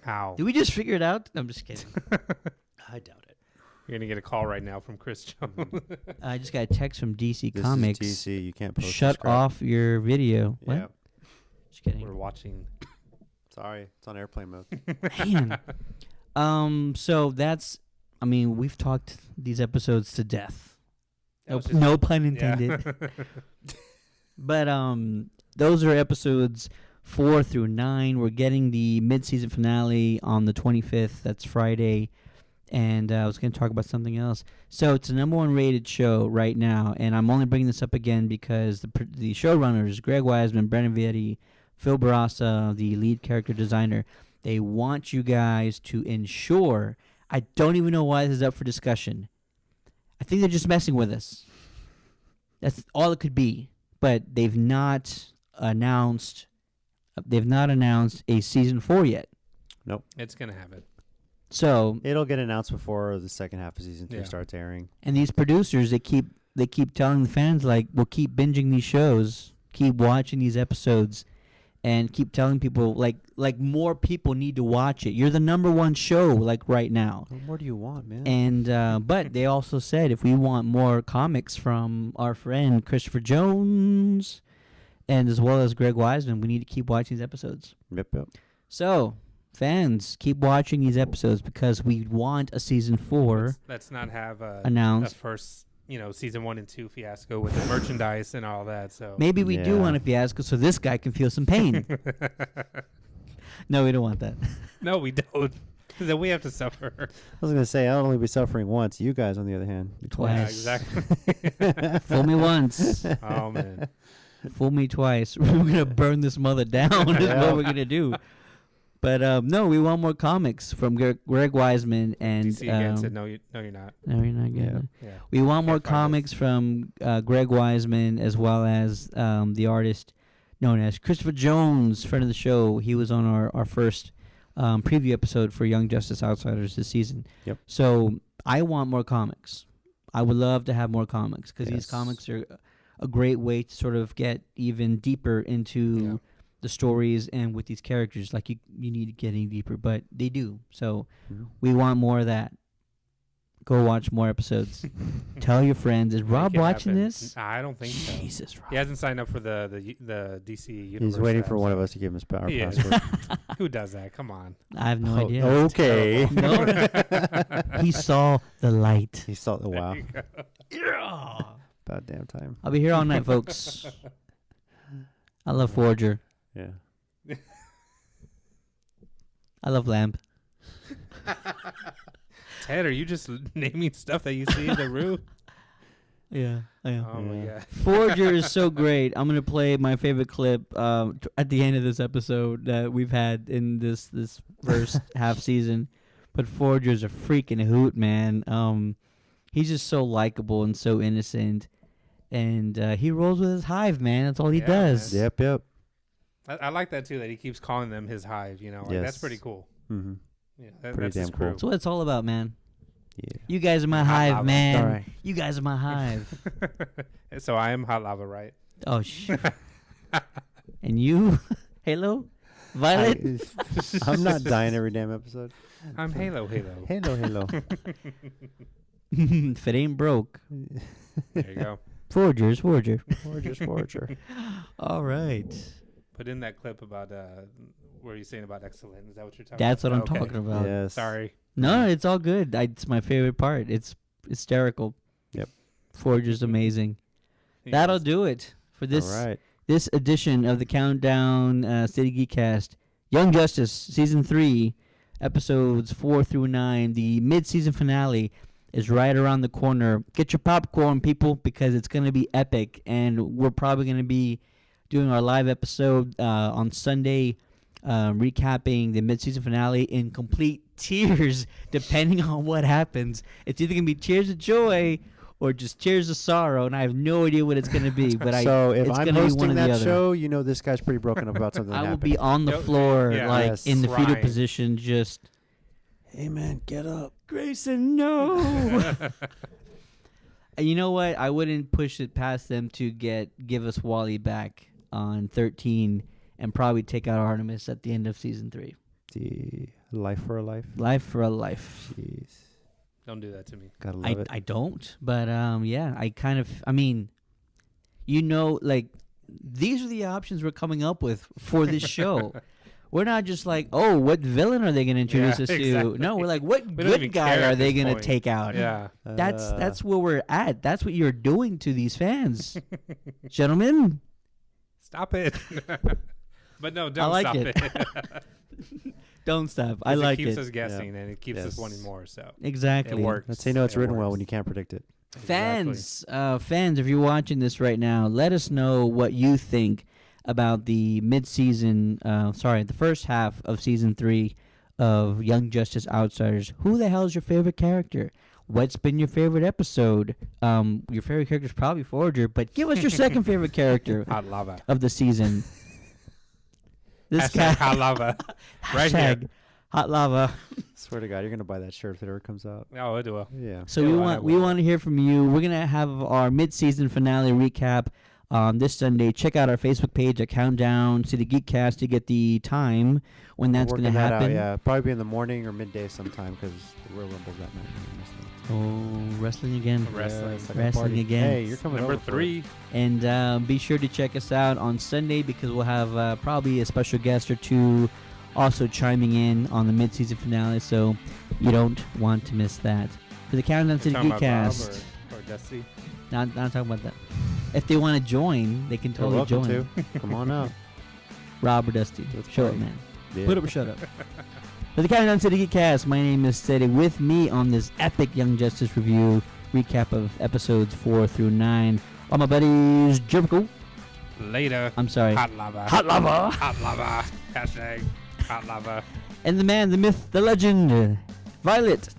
how? Did we just figure it out? I'm just kidding. I doubt it. You're gonna get a call right now from Chris Jones. I just got a text from DC This Comics. is DC. You can't post Shut this crap. off your video. What? Yeah. Just kidding. We're watching. Sorry, it's on airplane mode. Man. So that's. I mean, we've talked these episodes to death. That was just- No pun Yeah. intended. But those are episodes 4 through 9. We're getting the mid-season finale on the 25th. That's Friday. And I was going to talk about something else. So it's the #1 rated show right now, and I'm only bringing this up again because the showrunners, Greg Wiseman, Brendan Vietti, Phil Barassa, the lead character designer, they want you guys to ensure. I don't even know why this is up for discussion. I think they're just messing with us. That's all it could be. But they've not announced a season 4 yet. It's gonna happen. So, It'll get announced before the second half of season 3 Yeah. starts airing. and these producers, they keep telling the fans we'll keep binging these shows, keep watching these episodes, and keep telling people like more people need to watch it. You're the #1 show right now. What more do you want, man? And but they also said if we want more comics from our friend Christopher Jones, and as well as Greg Wiseman, we need to keep watching these episodes. Yep. So, fans, keep watching these episodes because we want a season 4 Let's not have a announced. first, season 1 and 2 fiasco with the merchandise and all that. So Maybe we do Yeah. want a fiasco so this guy can feel some pain. No, we don't want that. no, we don't. That we have to suffer. I was gonna say I'll only be suffering once. You guys, on the other hand, be Twice. Yeah, exactly. Fool me once, Oh man. fool me twice. We're gonna burn this mother down. Is Yeah. what we're gonna do. But no, we want more comics from Greg Wiseman and DC again said no, you're not. no, you're not getting Yeah. it. Yeah. We want more Can't find comics from Greg Wiseman as well as the artist known as Christopher Jones, friend of the show. He was on our first preview episode for Young Justice Outsiders this season. Yep. So I want more comics. I would love to have more comics because these Yes. comics are a great way to sort of get even deeper into the stories and with these characters. Like you need to get any deeper, but they do. So we want more of that. Go watch more episodes. Tell your friends. Is Rob Make it watching happen. this? I don't think so. Jesus, Rob. He hasn't signed up for the DC universe. He's waiting for apps. one of us to give him his power He is. password. Who does that? Come on. I have no Oh, idea. okay. No. He saw the light. He saw the wow. There you go. Yeah. About damn time. I'll be here all night, folks. I love Forger. Yeah. I love Lamp. Ted, are you just naming stuff that you see in the room? Yeah, I am. Oh my Yeah. god. Forger is so great. I'm gonna play my favorite clip at the end of this episode that we've had in this first half season. But Forger's a freaking hoot, man. He's just so likable and so innocent, and he rolls with his hive, man. That's all he Yeah, does. man. Yep. I like that too. That he keeps calling them his hive. You know, like, that's Yes. pretty cool. Mm-hmm. Yeah, Pretty that's his damn cool. crew. That's what it's all about, man. Yeah. You guys are my Hot hive, lava. man. All right. You guys are my hive. So I am hot lava, right? Oh, and you, Halo, Violet. I'm not dying every damn episode. I'm Halo. Halo. If it ain't broke, There you go. Forger's Forger. Forger. All right. Put in that clip about what are you saying about excellent? Is that what you're talking That's what I'm about? Okay. talking about. Yes. Sorry. No, it's all good. It's my favorite part. It's hysterical. Yep. Forger's amazing. He That'll is. do it for this All right. this edition of the Countdown City Geekcast. Young Justice Season 3, Episodes 4 through 9. The mid-season finale is right around the corner. Get your popcorn, people, because it's going to be epic. And we're probably going to be doing our live episode on Sunday, recapping the mid-season finale in complete tears, depending on what happens. It's either going to be tears of joy or just tears of sorrow, and I have no idea what it's going to be. But So if it's I'm gonna be one hosting or the that other. show, you know this guy's pretty broken up about something I will happening. be on the Yo, floor, yeah. like Yes. in the fetal Crying. position, just Hey man, get up. Grayson, no. And you know what? I wouldn't push it past them to give us Wally back on 13 and probably take out Artemis at the end of season 3. The life for a life. Life for a life. Jeez. Don't do that to me. Gotta love it. I don't, but yeah, I mean, you know, like these are the options we're coming up with for this show. We're not just like, oh, what villain are they going to introduce Yeah, us exactly. to? No, we're like, what We don't even good guy care are at they this going to point. take out? Yeah. That's where we're at. That's what you're doing to these fans, gentlemen. Stop it. But no, don't I like stop it. it. Don't stop. I 'Cause like it keeps it. us guessing and it keeps us Yes. wanting more. So Exactly. it works. Let's say no, it's It written well works. when you can't predict it. Fans, fans, if you're watching this right now, let us know what you think about the the first half of season 3 of Young Justice Outsiders. Who the hell is your favorite character? What's been your favorite episode? Your favorite character is probably Forger, but give us your second favorite character Hot lava. of the season. This Hashtag guy, hot lava. Right here. hashtag hot lava. Swear to God, you're gonna buy that shirt if it ever comes out. Oh, it will. Yeah. So Yeah, we well, I want will. to hear from you. We're gonna have our mid-season finale recap this Sunday. Check out our Facebook page at Countdown City Geekcast to get the time when that's We're gonna working that happen. Out, yeah, probably be in the morning or midday sometime because the Royal Rumble's that night. Oh, wrestling again. Wrestling. it's like a Wrestling party. again. Hey, you're coming Number over for it. 3. And be sure to check us out on Sunday because we'll have probably a special guest or two also chiming in on the mid-season finale. So you don't want to miss that. For the Countdown City Talking about Bob Geekcast. or Dusty. Not talking about that. If they want to join, they can You're totally welcome join. to. Come on out. Rob or Dusty. Let's Show play. up, man. Yeah. Put up or shut up. For the Countdown to the Geekcast, my name is Steady. With me on this epic Young Justice review recap of episodes 4 through 9 are my buddies Jericho. Later. I'm sorry. Hot lava. Hot lava. Hot lava. Hashtag hot lava. And the man, the myth, the legend, Violet.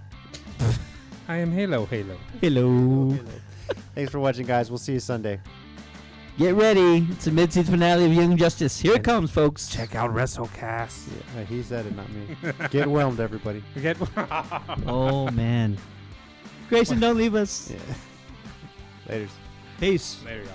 I am Halo. Hello. Thanks for watching, guys. We'll see you Sunday. Get ready. It's a mid-season finale of Young Justice. Here it comes, folks. Check out WrestleCast. Yeah, he said it, not me. Get whelmed, everybody. Get Oh, man. Grayson, don't leave us. Yeah. Laters. Peace. There you go.